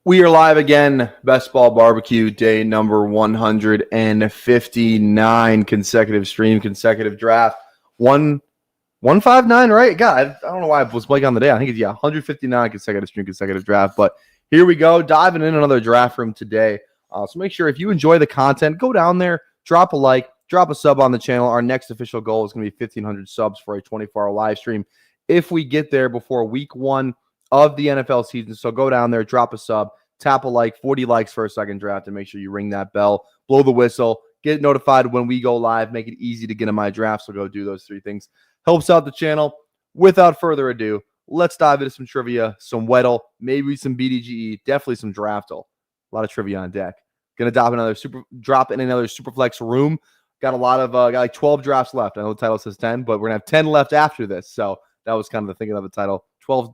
We are live again. Best Ball Barbecue, day number 159, consecutive stream, consecutive draft. 159, right? God, I don't know why I was blanking on the day. I think it's 159 consecutive stream, consecutive draft. But here we go, diving in another draft room today. So make sure if you enjoy the content, go down there, drop a like, drop a sub on the channel. Our next official goal is going to be 1,500 subs for a 24-hour live stream if we get there before week 1 of the NFL season. So go down there, drop a sub, tap a like, 40 likes for a second draft, and make sure you ring that bell, blow the whistle, get notified when we go live, make it easy to get in my draft. So go do those 3 things. Helps out the channel. Without further ado, let's dive into some trivia, some Weddle, maybe some BDGE, definitely some Draftle. A lot of trivia on deck. Gonna drop in another SuperFlex room. Got a lot of got like 12 drafts left. I know the title says 10, but we're gonna have 10 left after this. So that was kind of the thinking of the title.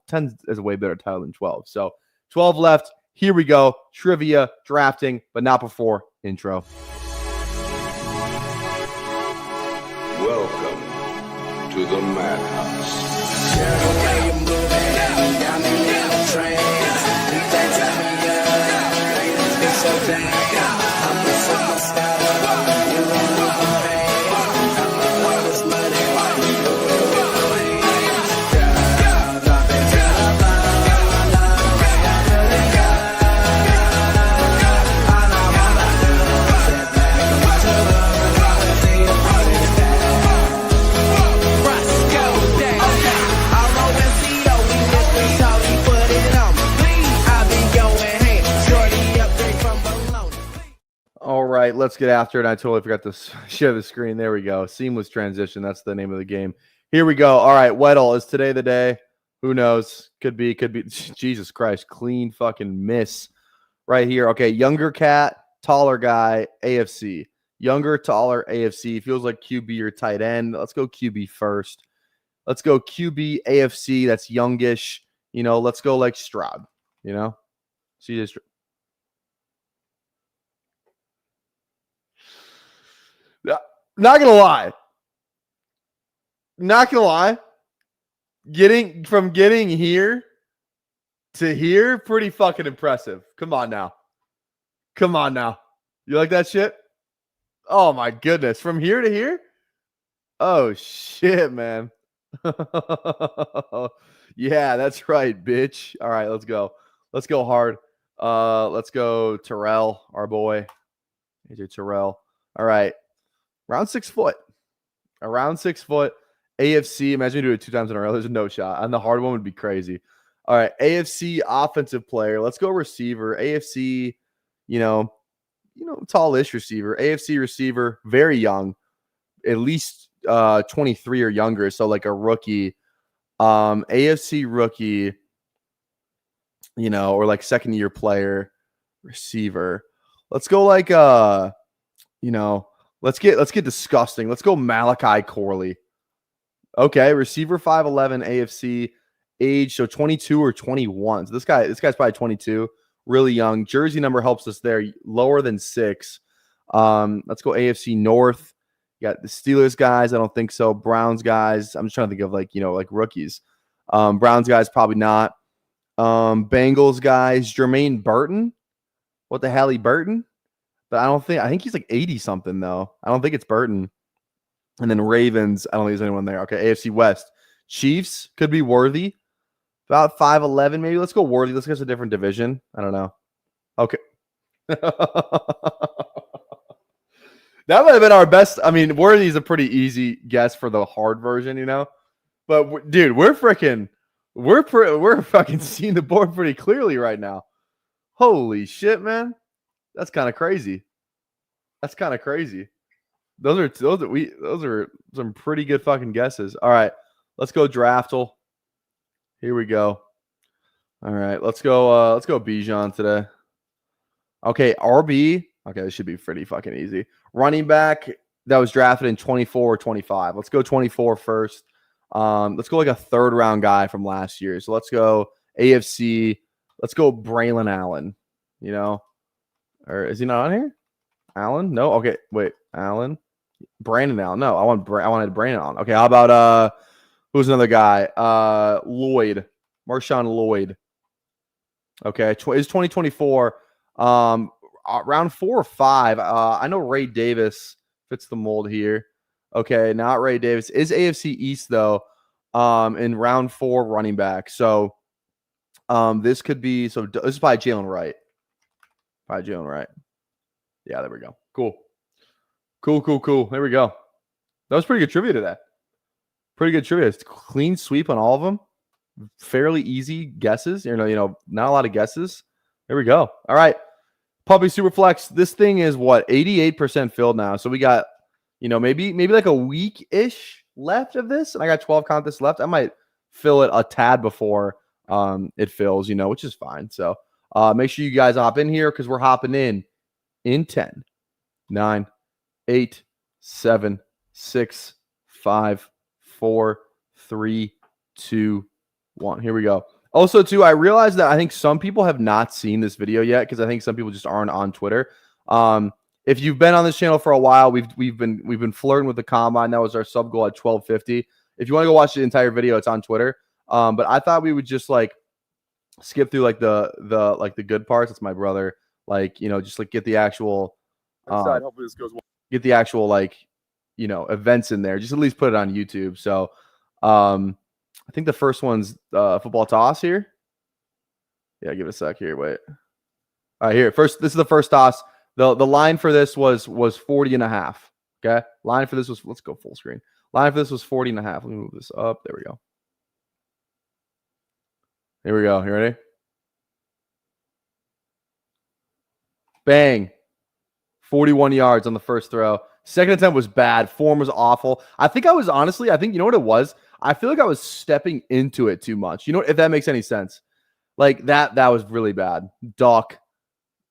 10 is a way better title than 12. So 12 left. Here we go. Trivia, drafting, but not before intro. Welcome to the Madhouse. All right, let's get after it. I totally forgot to share the screen. There we go. Seamless transition. That's the name of the game. Here we go. All right, Weddle, is today the day? Who knows? Could be. Jesus Christ, clean fucking miss right here. Okay, younger cat, taller guy, AFC. Younger, taller, AFC. Feels like QB or tight end. Let's go QB first. Let's go QB, AFC. That's youngish. Let's go like Stroud. See this. Not gonna lie. Getting here to here, pretty fucking impressive. Come on now. You like that shit? Oh my goodness. From here to here? Oh shit, man. Yeah, that's right, bitch. All right, let's go. Let's go hard. Let's go Terrell, our boy. AJ Terrell. All right. Around 6 foot. AFC. Imagine we do it 2 times in a row. There's no shot. And the hard one would be crazy. All right. AFC offensive player. Let's go receiver. AFC, tallish receiver. AFC receiver, very young. At least 23 or younger. So like a rookie. AFC rookie, or like second year player, receiver. Let's go like Let's get disgusting. Let's go Malachi Corley. Okay, receiver 5'11", AFC, age so 22 or 21. So this guy's probably 22, really young. Jersey number helps us there, lower than 6. Let's go AFC North. You got the Steelers guys. I don't think so. Browns guys. I'm just trying to think of like rookies. Browns guys probably not. Bengals guys. Jermaine Burton. What the hell, Burton? But I think he's like 80 something though. I don't think it's Burton. And then Ravens, I don't think there's anyone there. Okay, AFC West. Chiefs could be Worthy. About 5'11", maybe. Let's go Worthy. Let's get a different division. I don't know. Okay. That might have been our best. I mean, Worthy is a pretty easy guess for the hard version, But dude, we're fucking seeing the board pretty clearly right now. Holy shit, man. That's kind of crazy. Those are some pretty good fucking guesses. All right, let's go Draftle. Here we go. All right, let's go Bijan today. Okay, RB. Okay, this should be pretty fucking easy. Running back that was drafted in 24 or 25. Let's go 24 first. Let's go like a 3rd round guy from last year. So let's go AFC. Let's go Braylon Allen. Or is he not on here? Allen? No. Okay. Wait. Allen. Brandon Allen. No. I wanted Brandon Allen. Okay. How about who's another guy? Lloyd. Marshawn Lloyd. Okay, is 2024. Round 4 or 5. I know Ray Davis fits the mold here. Okay, not Ray Davis. Is AFC East though. In round 4 running back. So this could be this is by Jalen Wright. By Jalen Wright. Yeah, there we go. Cool. There we go. That was pretty good trivia today. Pretty good trivia. It's clean sweep on all of them. Fairly easy guesses. You know, not a lot of guesses. There we go. All right. Puppy SuperFlex. This thing is what? 88% filled now. So we got, maybe like a week-ish left of this. And I got 12 contests left. I might fill it a tad before it fills, which is fine. So make sure you guys hop in here because we're hopping in 10, 9, 8, 7, 6, 5, 4, 3, 2, 1. Here we go. Also, too, I realized that I think some people have not seen this video yet because I think some people just aren't on Twitter. If you've been on this channel for a while, we've been flirting with the combine. That was our sub goal at 1250. If you want to go watch the entire video, it's on Twitter. But I thought we would just skip through the good parts. It's my brother. Just get the actual hopefully this goes well. Get the actual events in there. Just at least put it on YouTube. So I think the first one's football toss here. Yeah, give it a sec here. Wait. All right, here. This is the first toss. The line for this was 40.5. Okay. Line for this was, let's go full screen. Line for this was 40.5. Let me move this up. There we go. Here we go. You ready? Bang. 41 yards on the first throw. Second attempt was bad. Form was awful. I think you know what it was? I feel like I was stepping into it too much. If that makes any sense. That was really bad. Duck,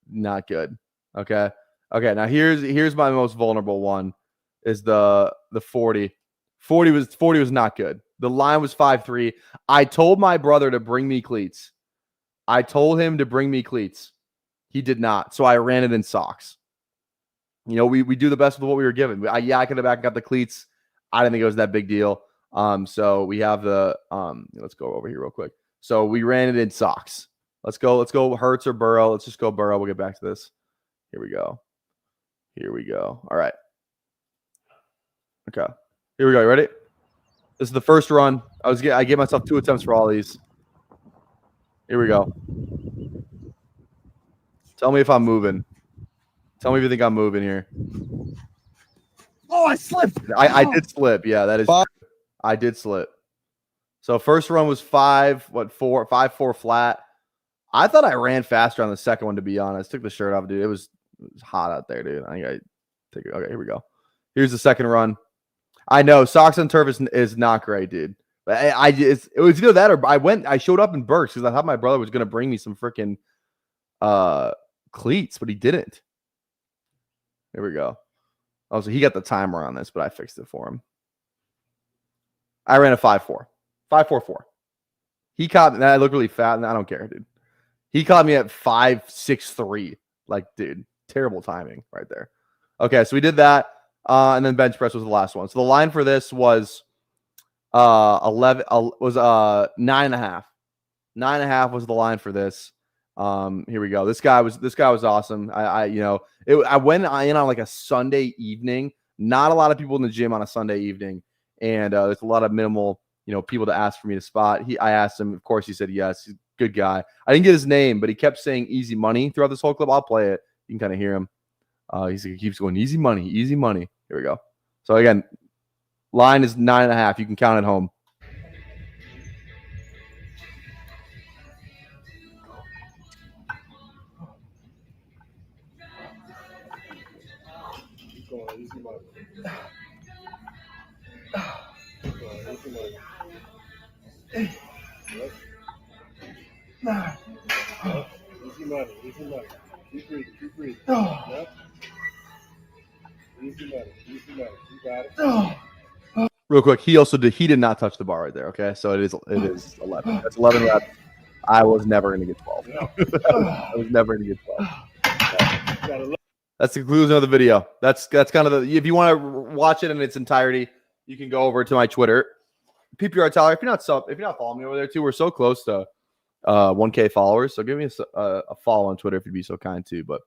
not good. Okay. Now here's my most vulnerable one is the 40. 40 was not good. The line was 5-3. I told my brother to bring me cleats. I told him to bring me cleats. He did not. So I ran it in socks. We do the best with what we were given. I could have back and got the cleats. I didn't think it was that big deal. So we have the let's go over here real quick. So we ran it in socks. Let's go Hurts or Burrow. Let's just go Burrow. We'll get back to this. Here we go. All right. Okay. Here we go. You ready? This is the first run. I gave myself 2 attempts for all these. Here we go. Tell me if I'm moving. Tell me if you think I'm moving here. Oh, I slipped. I did slip. Yeah, that is true. I did slip. So first run was 5.4 flat. I thought I ran faster on the second one, to be honest. Took the shirt off, dude. It was hot out there, dude. Okay, here we go. Here's the second run. I know socks on turf is not great, dude. But it was either that or I showed up in Burks because I thought my brother was gonna bring me some freaking cleats, but he didn't. Here we go. Also, he got the timer on this, but I fixed it for him. I ran a 5.4. 5.44. He caught me. I look really fat, and I don't care, dude. He caught me at 5.63. Dude, terrible timing right there. Okay, so we did that, and then bench press was the last one. So the line for this was 9.5. 9.5 was the line for this. Here we go. This guy was awesome. I went in on a Sunday evening. Not a lot of people in the gym on a Sunday evening, and there's a lot of minimal people to ask for me to spot. I asked him. Of course, he said yes. He's a good guy. I didn't get his name, but he kept saying "easy money" throughout this whole clip. I'll play it. You can kind of hear him. He keeps going easy money, easy money. Here we go. So again, line is 9.5. You can count at home. Easy money. Easy money. Keep breathing. Yep. Easy money. You got it. Real quick, he did not touch the bar right there. Okay, so it is 11. That's 11 reps. I was never going to get 12. I was never going to get 12. That's the conclusion of the video. That's kind of if you want to watch it in its entirety, you can go over to my Twitter, PPR Tyler. If you're not following me over there too, we're so close to 1K followers. So give me a follow on Twitter if you'd be so kind too. But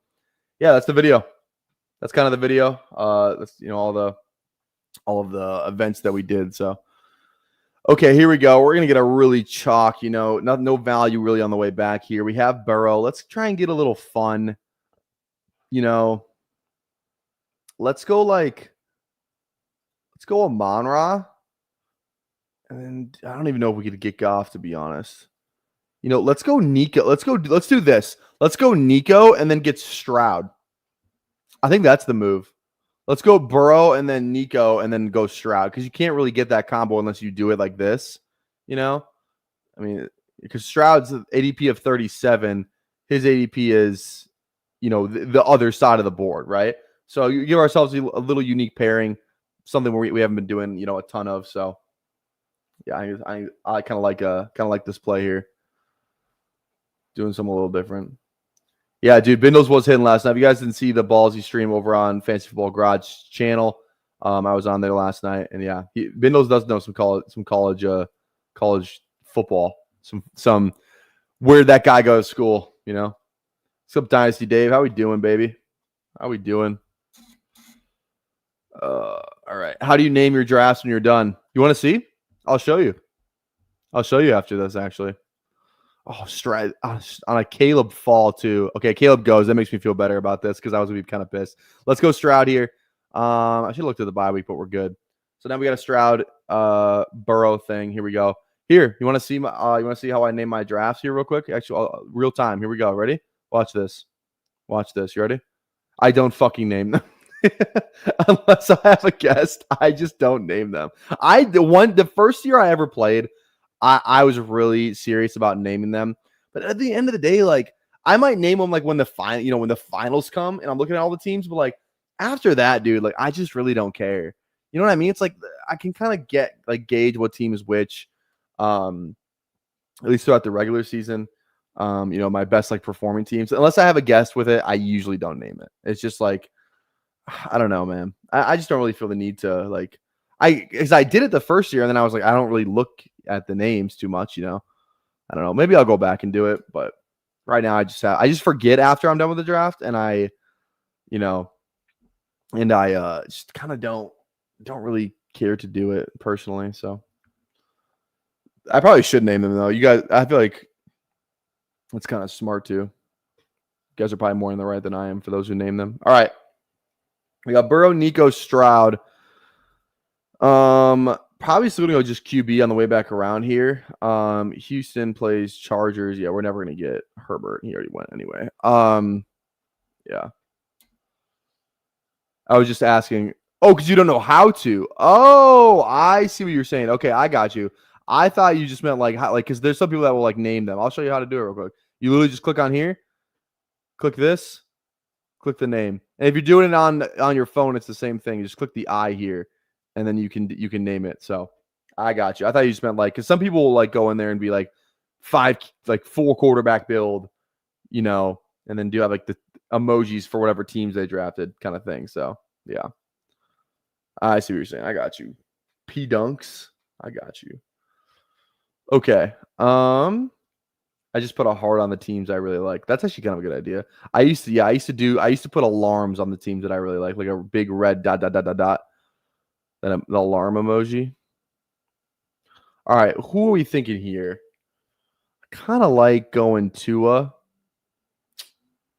yeah, that's the video. That's kind of the video. That's all of the events that we did. So okay, here we go. We're gonna get a really chalk. No value really on the way back here. We have Burrow. Let's try and get a little fun. Let's go Amon-Ra. And I don't even know if we could get Goff, to be honest. Let's go Nico. Let's do this. Let's go Nico and then get Stroud. I think that's the move. Let's go Burrow and then Nico and then go Stroud, because you can't really get that combo unless you do it like this. I mean, because Stroud's ADP of 37, his ADP is, the other side of the board, right? So you give ourselves a little unique pairing, something we haven't been doing, a ton of. So yeah, I kind of like this play here. Doing something a little different. Yeah, dude, Bindles was hitting last night. If you guys didn't see the Ballsy stream over on Fantasy Football Garage channel, I was on there last night, and yeah, Bindles does know some college football, some where that guy goes to school. What's up, Dynasty Dave? How we doing, baby? How we doing? All right. How do you name your drafts when you're done? You want to see? I'll show you. I'll show you after this, actually. Oh, stride on a Caleb fall too. Okay, Caleb goes. That makes me feel better about this because I was gonna be kind of pissed. Let's go Stroud here. I should have looked at the bye week, but we're good. So now we got a Stroud Burrow thing. Here we go. Here, you want to see how I name my drafts here real quick? Actually, real time. Here we go. Ready? Watch this. Watch this. You ready? I don't fucking name them. Unless I have a guest, I just don't name them. The first year I ever played, I was really serious about naming them. But at the end of the day, I might name them when the finals come and I'm looking at all the teams. But after that, dude, I just really don't care. You know what I mean? It's I can kind of gauge what team is which, at least throughout the regular season. My best performing teams. Unless I have a guest with it, I usually don't name it. It's just I don't know, man. I just don't really feel the need to because I did it the first year and then I was I don't really look at the names too much, I don't know. Maybe I'll go back and do it, but right now I just forget after I'm done with the draft, and I just kind of don't really care to do it personally. So I probably should name them though. You guys, I feel like it's kind of smart too. You guys are probably more in the right than I am for those who name them. All right. We got Burrow, Nico, Stroud. Probably still gonna go just QB on the way back around here. Houston plays Chargers. Yeah, we're never gonna get Herbert. He already went anyway. Yeah. I was just asking. Oh, because you don't know how to. Oh, I see what you're saying. Okay, I got you. I thought you just meant because there's some people that will name them. I'll show you how to do it real quick. You literally just click on here, click this, click the name. And if you're doing it on your phone, it's the same thing. You just click the I here, and then you can name it. So I got you. I thought you just meant because some people will go in there and be 4 quarterback build, and then do have the emojis for whatever teams they drafted kind of thing. So yeah, I see what you're saying. I got you. P Dunks. I got you. Okay. I just put a heart on the teams I really like. That's actually kind of a good idea. I used to put alarms on the teams that I really like a big red ... Then the alarm emoji. All right, who are we thinking here? I kind of like going Tua.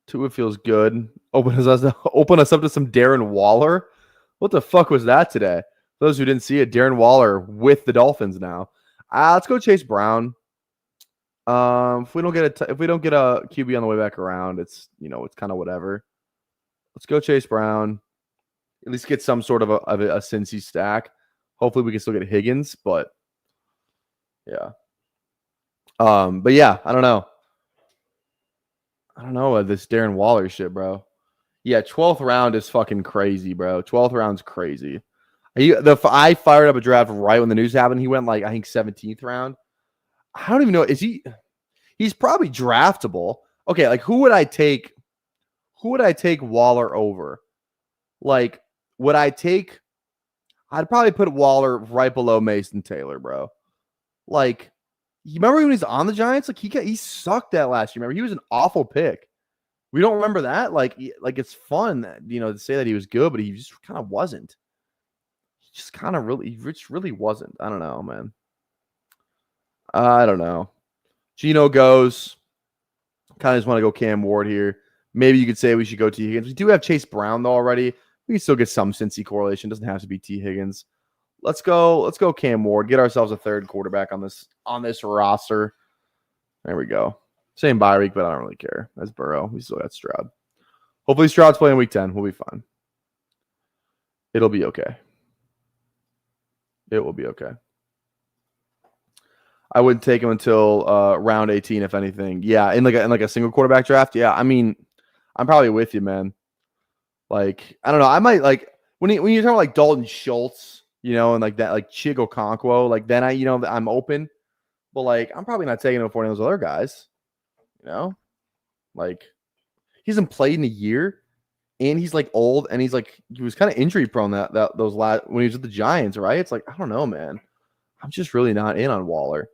Tua feels good. Open us up to some Darren Waller. What the fuck was that today? For those who didn't see it, Darren Waller with the Dolphins now. Let's go Chase Brown. If we don't get a QB on the way back around, it's it's kind of whatever. Let's go Chase Brown. At least get some sort of a Cincy stack. Hopefully we can still get Higgins, but yeah. But yeah, I don't know. This Darren Waller shit, bro. Yeah, 12th round is fucking crazy, bro. 12th round's crazy. I fired up a draft right when the news happened. He went I think 17th round. I don't even know. He's probably draftable. Okay, who would I take? Who would I take Waller over? I'd probably put Waller right below Mason Taylor, bro. You remember when he was on the Giants? Like he sucked that last year. Remember, he was an awful pick. We don't remember that. Like it's fun, to say that he was good, but he just kind of wasn't. He just kind of really wasn't. I don't know, man. I don't know. Gino goes. Kind of just want to go Cam Ward here. Maybe you could say we should go T. Higgins. We do have Chase Brown though already. We can still get some Cincy correlation. Doesn't have to be T. Higgins. Let's go Cam Ward. Get ourselves a third quarterback on this roster. There we go. Same bye week, but I don't really care. That's Burrow. We still got Stroud. Hopefully Stroud's playing week 10. We'll be fine. It'll be okay. It will be okay. I wouldn't take him until round 18, if anything. Yeah, in like a single quarterback draft. Yeah, I mean, I'm probably with you, man. Like, I don't know. I might like when you're talking about like Dalton Schultz, and like that, like Chigo Okonkwo, like then I'm open. But like, I'm probably not taking him for any of those other guys. Like he hasn't played in a year, and he's like old, and he was kind of injury prone those last when he was with the Giants, right? It's like I don't know, man. I'm just really not in on Waller.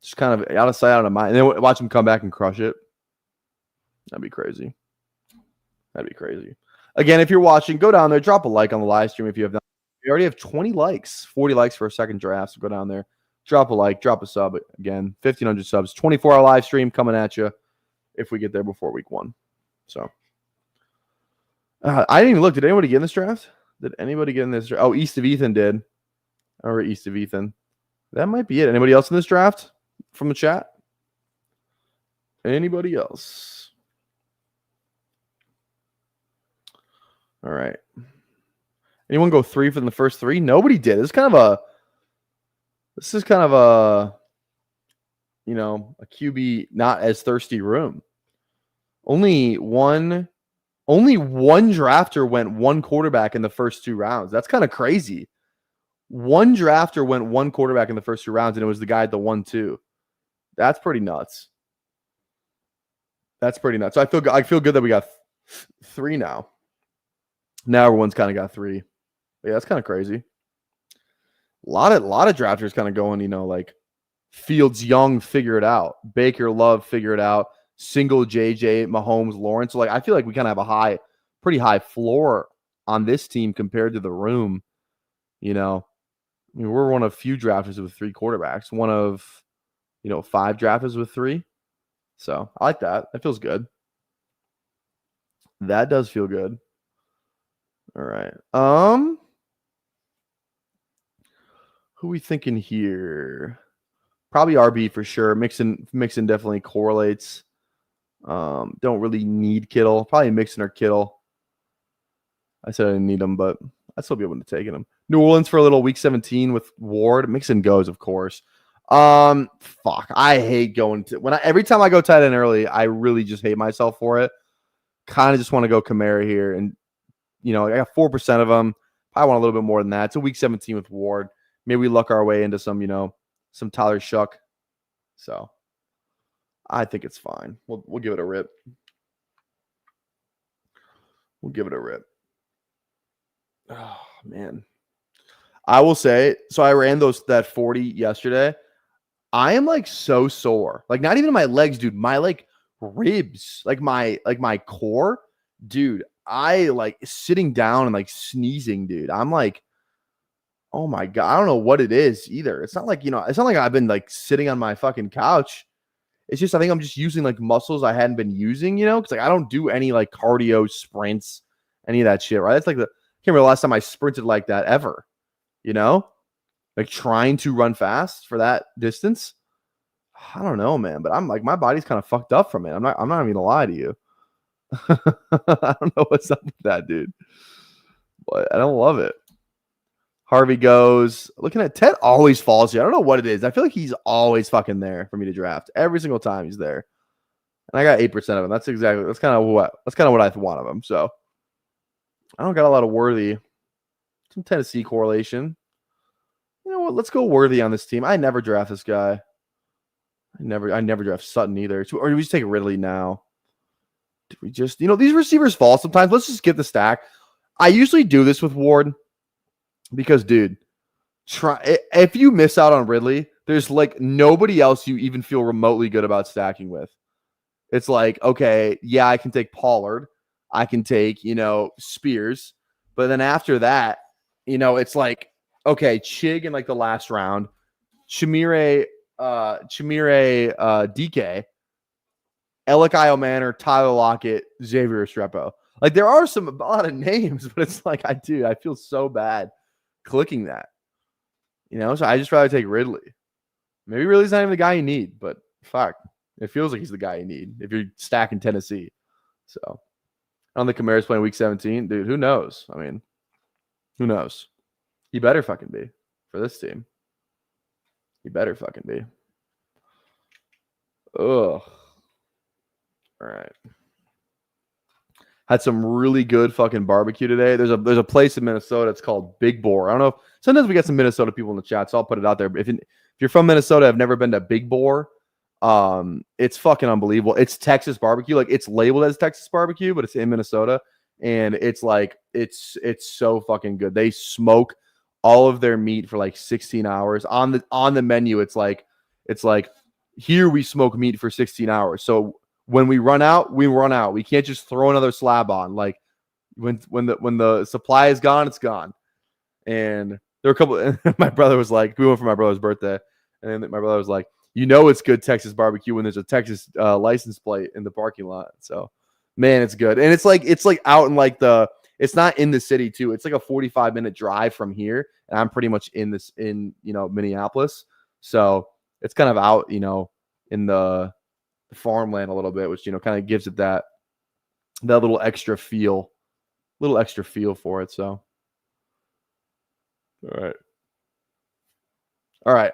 Just kind of out of sight, out of mind. And then watch him come back and crush it. That'd be crazy. Again, if you're watching, go down there, drop a like on the live stream if you have not. We already have 20 likes, 40 likes for a second draft. So go down there, drop a like, drop a sub. Again, 1,500 subs, 24-hour live stream coming at you if we get there before week 1. So I didn't even look. Did anybody get in this draft? Did anybody get in this draft? Oh, East of Ethan did. Or East of Ethan. That might be it. Anybody else in this draft from the chat? Anybody else? All right. Anyone go 3 from the first 3? Nobody did. This is kind of a a QB not as thirsty room. Only one drafter went one quarterback in the first 2 rounds. That's kind of crazy. One drafter went one quarterback in the first 2 rounds, and it was the guy at the 1-2. That's pretty nuts. So I feel good that we got 3 now. Now everyone's kind of got 3. But yeah, that's kind of crazy. A lot of drafters kind of going, like Fields Young, figure it out. Baker Love, figure it out. Single JJ, Mahomes, Lawrence. So like I feel like we kind of have a pretty high floor on this team compared to the room. I mean, we're one of few drafters with 3 quarterbacks. One of, 5 drafters with 3. So I like that. That feels good. That does feel good. All right. Who we thinking here? Probably RB for sure. Mixon definitely correlates. Don't really need Kittle. Probably Mixon or Kittle. I said I didn't need him, but I'd still be able to take him. New Orleans for a little week 17 with Ward. Mixon goes, of course. Fuck. I hate going to every time I go tight end early, I really just hate myself for it. Kind of just want to go Kamara here, and I got 4% of them. I want a little bit more than that. It's a week 17 with Ward. Maybe we luck our way into some Tyler Shuck. So I think it's fine. We'll give it a rip. Oh man. I will say, so I ran that 40 yesterday. I am like so sore. Like not even in my legs, dude. My like ribs, like my core, dude. I like sitting down and like sneezing, dude. I'm like, oh my God. I don't know what it is either. It's not like, it's not like I've been like sitting on my fucking couch. It's just, I think I'm just using like muscles I hadn't been using, because like I don't do any like cardio sprints, any of that shit, right? It's like I can't remember the last time I sprinted like that ever, like trying to run fast for that distance. I don't know, man, but I'm like, my body's kind of fucked up from it. I'm not even gonna lie to you. I don't know what's up with that, dude, but I don't love it. Harvey goes. Looking at Ted always falls here. I don't know what it is. I feel like he's always fucking there for me to draft. Every single time he's there. And I got 8% of him. That's kind of what I want of him. So I don't got a lot of Worthy. Some Tennessee correlation. You know what? Let's go Worthy on this team. I never draft this guy. I never draft Sutton either. Or do we just take Ridley now? Did we just, these receivers fall sometimes. Let's just get the stack. I usually do this with Ward. Because, dude, if you miss out on Ridley, there's like nobody else you even feel remotely good about stacking with. It's like, okay, yeah, I can take Pollard. I can take, Spears. But then after that, it's like, okay, Chig in like the last round, Chimere, DK, Elikai Manor, Tyler Lockett, Xavier Restrepo. Like there are a lot of names, but it's like I feel so bad clicking that. So I just rather take Ridley. Maybe Ridley's not even the guy you need, but fuck. It feels like he's the guy you need if you're stacking Tennessee. So I don't think Kamara's playing week 17. Dude, who knows? I mean, who knows? He better fucking be for this team. He better fucking be. Ugh. All right. Had some really good fucking barbecue today. There's a place in Minnesota. It's called Big Boar. I don't know if sometimes we get some Minnesota people in the chat, so I'll put it out there. If you're from Minnesota, I've never been to Big Boar. It's fucking unbelievable. It's Texas barbecue. Like it's labeled as Texas barbecue, but it's in Minnesota, and it's like it's so fucking good. They smoke all of their meat for like 16 hours on the menu. It's like here we smoke meat for 16 hours. So when we run out, we run out. We can't just throw another slab on. Like when the supply is gone, it's gone. And there were a couple. My brother was like, we went for my brother's birthday, and my brother was like, it's good Texas barbecue when there's a Texas license plate in the parking lot. So, man, it's good. And it's like out in like it's not in the city too. It's like a 45-minute drive from here, and I'm pretty much in Minneapolis. So it's kind of out, in the farmland a little bit, which kind of gives it that little extra feel for it. So, all right.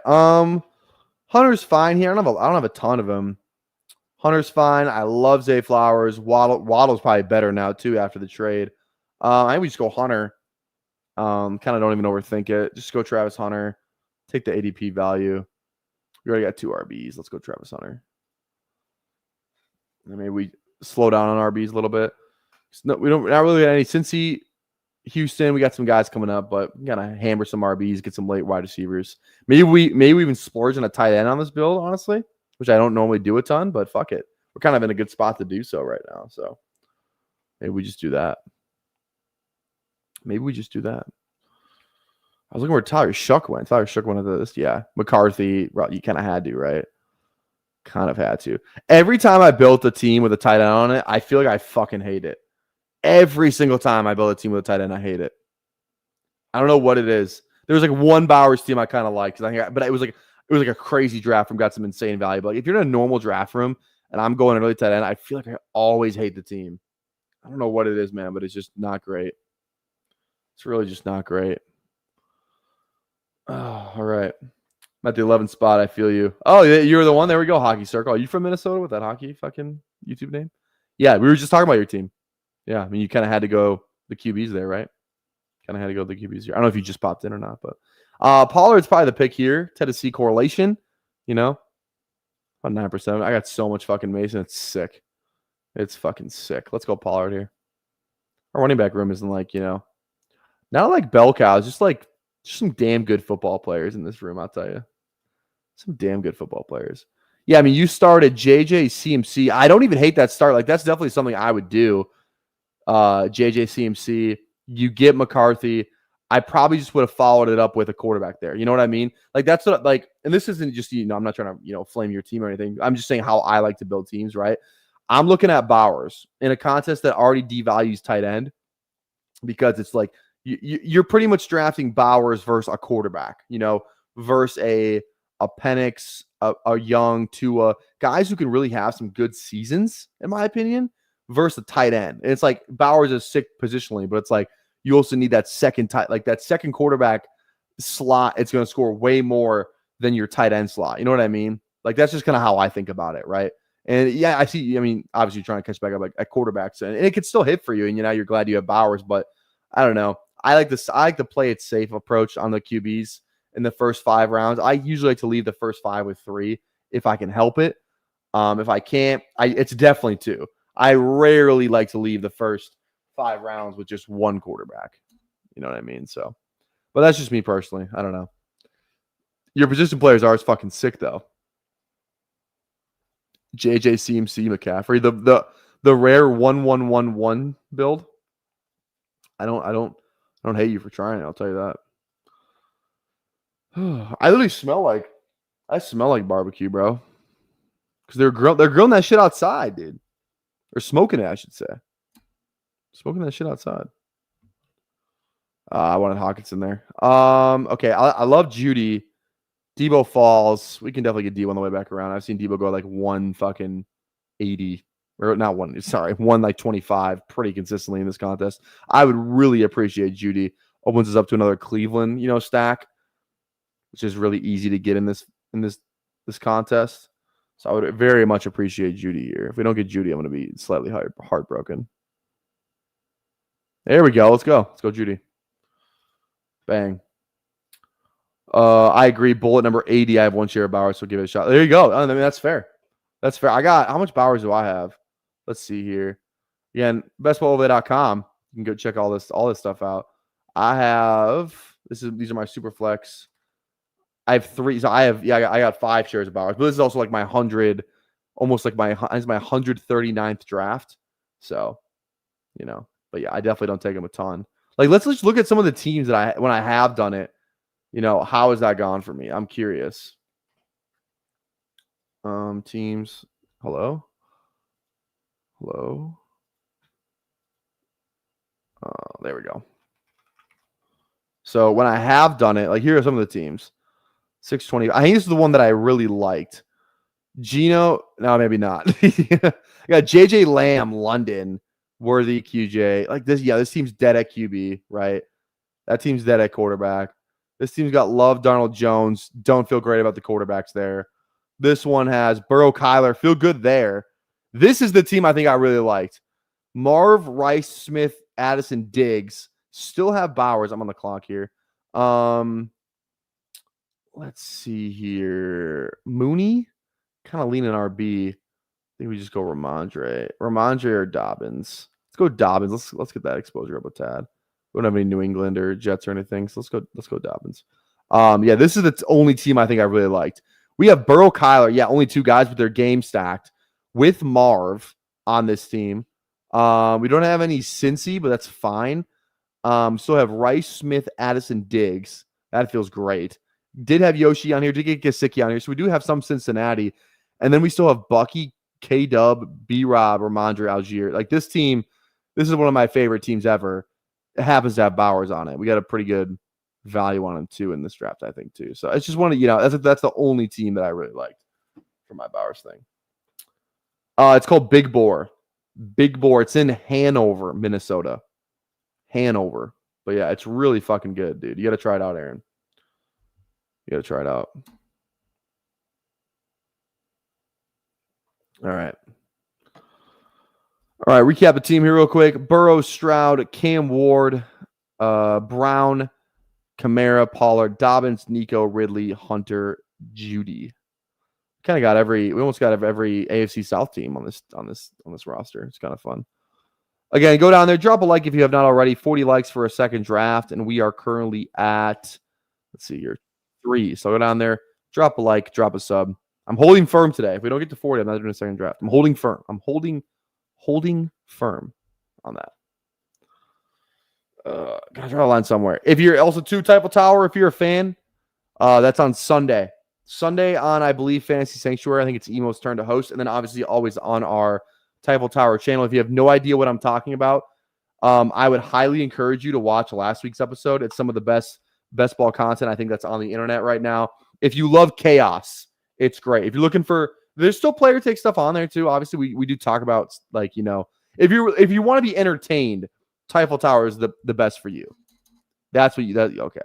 Hunter's fine here. I don't have a ton of him. Hunter's fine. I love Zay Flowers. Waddle's probably better now too after the trade. I think we just go Hunter. Kind of don't even overthink it. Just go Travis Hunter. Take the ADP value. We already got 2 RBs. Let's go Travis Hunter. And maybe we slow down on RBs a little bit. Not really got any. Cincy, Houston, we got some guys coming up, but we gotta hammer some RBs, get some late wide receivers. Maybe we even splurge on a tight end on this build, honestly, which I don't normally do a ton, but fuck it. We're kind of in a good spot to do so right now. So maybe we just do that. I was looking where Tyler Shuck went. Tyler Shuck went into this. Yeah. McCarthy, well, you kind of had to, right? Kind of had to. Every time I built a team with a tight end on it, I feel like I fucking hate it. Every single time I build a team with a tight end, I hate it. I don't know what it is. There was like one Bowers team I kind of liked, but it was like a crazy draft room, got some insane value. But like, if you're in a normal draft room and I'm going early tight end, I feel like I always hate the team. I don't know what it is, man, but it's just not great. It's really just not great. Oh, all right. I'm at the 11th spot. I feel you. Oh, you're the one. There we go. Hockey Circle. Are you from Minnesota with that hockey fucking YouTube name? Yeah, we were just talking about your team. Yeah, I mean, you kind of had to go the QBs there, right? Kind of had to go the QBs here. I don't know if you just popped in or not, but Pollard's probably the pick here. Tennessee correlation, about 9%. I got so much fucking Mason. It's sick. It's fucking sick. Let's go Pollard here. Our running back room isn't like, not like bell cows, just some damn good football players in this room, I'll tell you. Some damn good football players. Yeah, I mean, you started JJ CMC. I don't even hate that start. Like, that's definitely something I would do. JJ CMC. You get McCarthy. I probably just would have followed it up with a quarterback there. You know what I mean? Like, that's what, and this isn't just, I'm not trying to, flame your team or anything. I'm just saying how I like to build teams, right? I'm looking at Bowers in a contest that already devalues tight end because it's like, you're pretty much drafting Bowers versus a quarterback, versus a Penix, a Young, Tua, guys who can really have some good seasons, in my opinion, versus a tight end. And it's like Bowers is sick positionally, but it's like you also need that second that second quarterback slot. It's going to score way more than your tight end slot. You know what I mean? Like, that's just kind of how I think about it, right? And yeah, I see. I mean, obviously, you're trying to catch back up at quarterbacks, and it could still hit for you. And you're glad you have Bowers, but I don't know. I like the play it safe approach on the QBs in the first 5 rounds. I usually like to leave the first 5 with 3 if I can help it. If I can't, it's definitely 2. I rarely like to leave the first 5 rounds with just one quarterback. You know what I mean? So, but that's just me personally. I don't know. Your position players are fucking sick though. JJ CMC McCaffrey, the rare 1-1-1-1 build. I don't hate you for trying it, I'll tell you that. I literally smell like barbecue, bro. Because they're grilling that shit outside, dude. Or smoking it, I should say. Smoking that shit outside. I wanted Hawkinson there. Okay, I love Judy. Debo falls. We can definitely get Debo on the way back around. I've seen Debo go like 180. Or not 125 pretty consistently in this contest. I would really appreciate Judy. Opens us up to another Cleveland, stack, which is really easy to get in this contest. So I would very much appreciate Judy here. If we don't get Judy, I'm going to be slightly heartbroken. There we go. Let's go. Let's go, Judy. Bang. I agree. Bullet number 80. I have 1 share of Bowers, so give it a shot. There you go. I mean, that's fair. That's fair. How much Bowers do I have? Let's see here. Again, bestballoverlay.com. You can go check all this stuff out. I have these are my SuperFlex. I have 3. So I got 5 shares of Bowers. But this is also like my 100, almost like my 139th draft. So, but yeah, I definitely don't take them a ton. Like, let's just look at some of the teams that when I have done it, how has that gone for me? I'm curious. Teams. Hello. There we go. So when I have done it, like here are some of the teams. 620. I think this is the one that I really liked. Gino. No, maybe not. I got JJ Lamb, London, Worthy, QJ. Like this. Yeah, this team's dead at QB, right? That team's dead at quarterback. This team's got Love, Darnold, Jones. Don't feel great about the quarterbacks there. This one has Burrow, Kyler. Feel good there. This is the team I think I really liked. Marv, Rice, Smith, Addison, Diggs. Still have Bowers. I'm on the clock here. Let's see here. Mooney, kind of leaning RB. I think we just go Ramondre or Dobbins. Let's go Dobbins. Let's get that exposure up a tad. We don't have any New England or Jets or anything, so let's go Dobbins. Yeah, this is the only team I think I really liked. We have Burrow, Kyler. Yeah, only 2 guys, but they're game stacked with Marv on this team. We don't have any Cincy, but that's fine. Still have Rice, Smith, Addison, Diggs. That feels great. Did have Yoshi on here. Did get Gesicki on here. So we do have some Cincinnati. And then we still have Bucky, K-Dub, B-Rob, Ramondre, Algier. Like this team, this is one of my favorite teams ever. It happens to have Bowers on it. We got a pretty good value on him too in this draft, I think, too. So it's just one of, that's the only team that I really liked for my Bowers thing. It's called Big Boar. Big Boar. It's in Hanover, Minnesota. Hanover. But yeah, it's really fucking good, dude. You got to try it out, Aaron. You got to try it out. All right. Recap the team here real quick. Burrow, Stroud, Cam Ward, Brown, Kamara, Pollard, Dobbins, Nico, Ridley, Hunter, Judy. We almost got every AFC South team on this roster. It's kind of fun. Again, go down there, drop a like if you have not already. 40 likes for a second draft, and we are currently at, let's see here, 3. So go down there, drop a like, drop a sub. I'm holding firm today. If we don't get to 40, I'm not doing a second draft. I'm holding firm. I'm holding firm on that. Gotta draw a line somewhere. If you're also Title Tower, if you're a fan, that's on Sunday. Sunday on, I believe, Fantasy Sanctuary. I think it's Emo's turn to host. And then obviously always on our Title Tower channel. If you have no idea what I'm talking about, I would highly encourage you to watch last week's episode. It's some of the best ball content I think that's on the internet right now. If you love chaos, it's great. If you're looking for, there's still player take stuff on there too. Obviously, we do talk about, like, if you want to be entertained, Title Tower is the best for you. That's what okay.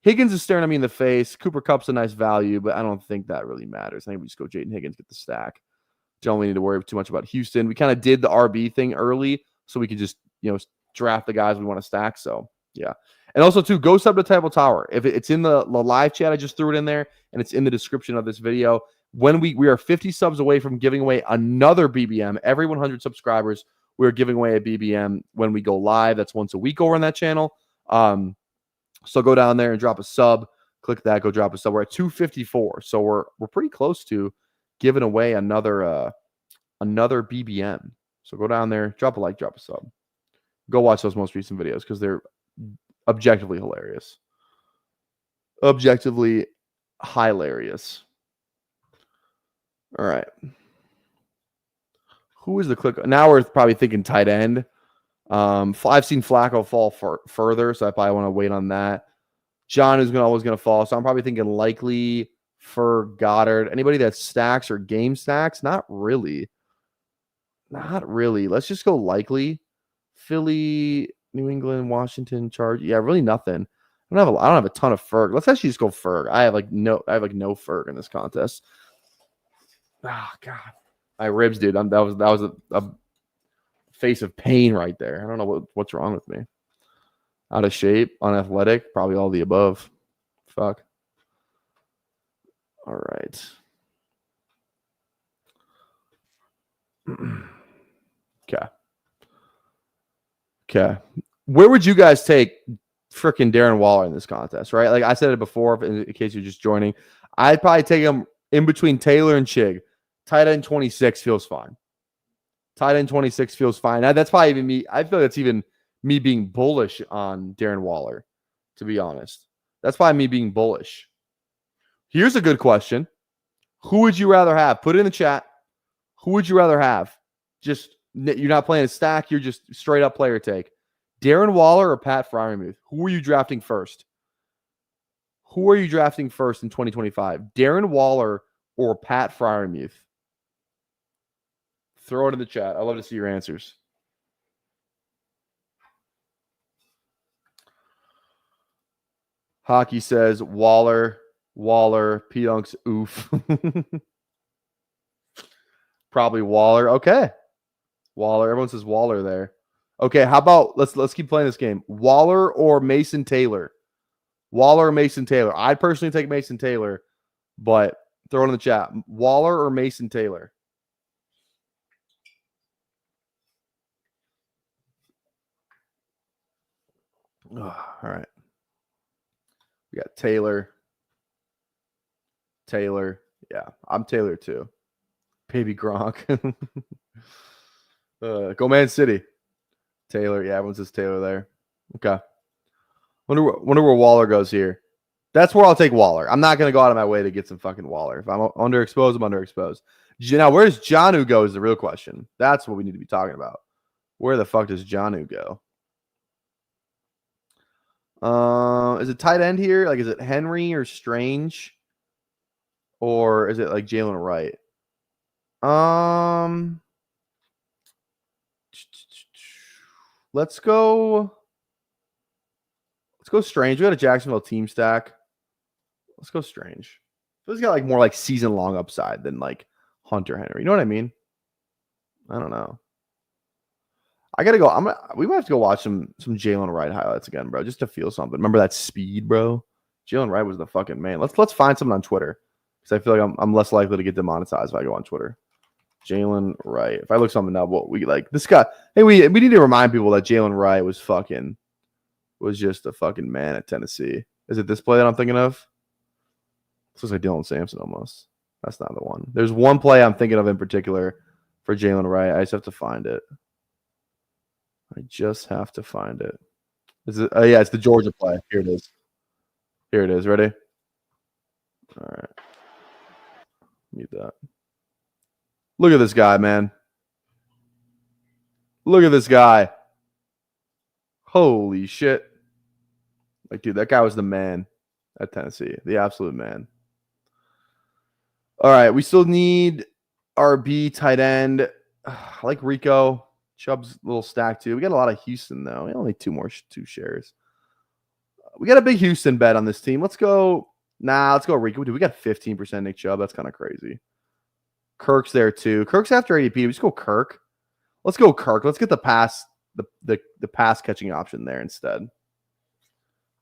Higgins is staring at me in the face. Cooper Kupp's a nice value, but I don't think that really matters. I think we just go Jaden Higgins, get the stack. Don't really need to worry too much about Houston. We kind of did the RB thing early, so we could just draft the guys we want to stack. So yeah, and also too, go sub to Title Tower. If it's in the live chat, I just threw it in there, and it's in the description of this video. When we are 50 subs away from giving away another BBM. Every 100 subscribers, we're giving away a BBM when we go live. That's once a week over on that channel. So go down there and drop a sub. Click that. Go drop a sub. We're at 254, so we're pretty close to giving away another BBM. So go down there, drop a like, drop a sub. Go watch those most recent videos because they're objectively hilarious. Objectively hilarious. All right. Who is the click? Now we're probably thinking tight end. I've seen Flacco fall further, so I probably want to wait on that. John is always going to fall, so I'm probably thinking likely for Goddard. Anybody that stacks or game stacks? Not really. Not really. Let's just go likely. Philly, New England, Washington, Charge. Yeah, really nothing. I don't have a ton of Ferg. Let's actually just go Ferg. I have no Ferg in this contest. Oh God, my ribs, dude. That was a face of pain right there. I don't know what's wrong with me. Out of shape, unathletic, probably all the above. Fuck. All right. Okay. Where would you guys take freaking Darren Waller in this contest, right? Like I said it before, in case you're just joining. I'd probably take him in between Taylor and Chig. Tight end 26 feels fine. Tight end 26 feels fine. That's probably even me. I feel like that's even me being bullish on Darren Waller, to be honest. That's probably me being bullish. Here's a good question. Who would you rather have? Put it in the chat. Who would you rather have? Just, you're not playing a stack. You're just straight up player take. Darren Waller or Pat Freiermuth? Who are you drafting first? Who are you drafting first in 2025? Darren Waller or Pat Freiermuth? Throw it in the chat. I'd love to see your answers. Hockey says Waller, P-Dunks, oof. Probably Waller. Okay. Waller. Everyone says Waller there. Okay, how about let's keep playing this game. Waller or Mason Taylor? Waller or Mason Taylor? I'd personally take Mason Taylor, but throw it in the chat. Waller or Mason Taylor? All right. We got Taylor. Yeah, I'm Taylor too. Baby Gronk. Go Man City. Taylor. Yeah, everyone says Taylor there. Okay. Wonder where Waller goes here. That's where I'll take Waller. I'm not going to go out of my way to get some fucking Waller. If I'm underexposed, I'm underexposed. Now, where does Jonnu go is the real question. That's what we need to be talking about. Where the fuck does Jonnu go? Is it tight end here? Like, is it Henry or Strange? Or is it like Jalen Wright? Let's go Strange. We got a Jacksonville team stack. Let's go Strange. So he's got like more like season long upside than like Hunter Henry. You know what I mean? I don't know. I gotta go. We might have to go watch some Jalen Wright highlights again, bro, just to feel something. Remember that speed, bro? Jalen Wright was the fucking man. Let's find something on Twitter because I feel like I'm less likely to get demonetized if I go on Twitter. Jalen Wright. If I look something up, what we like this guy. Hey, we need to remind people that Jalen Wright was just a fucking man at Tennessee. Is it this play that I'm thinking of? This looks like Dylan Sampson almost. That's not the one. There's one play I'm thinking of in particular for Jalen Wright. I just have to find it. Is it? Yeah, it's the Georgia play. Here it is. Ready? All right. Mute that. Look at this guy, man. Look at this guy. Holy shit. Like, dude, that guy was the man at Tennessee. The absolute man. All right. We still need RB, tight end. I like Rico. Chubb's a little stack too. We got a lot of Houston, though. We only need two shares. We got a big Houston bet on this team. Let's go. Let's go Rico. Dude, we got 15% Nick Chubb. That's kind of crazy. Kirk's there too. Kirk's after ADP. We just go Kirk. Let's go Kirk. Let's get the pass, the pass catching option there instead.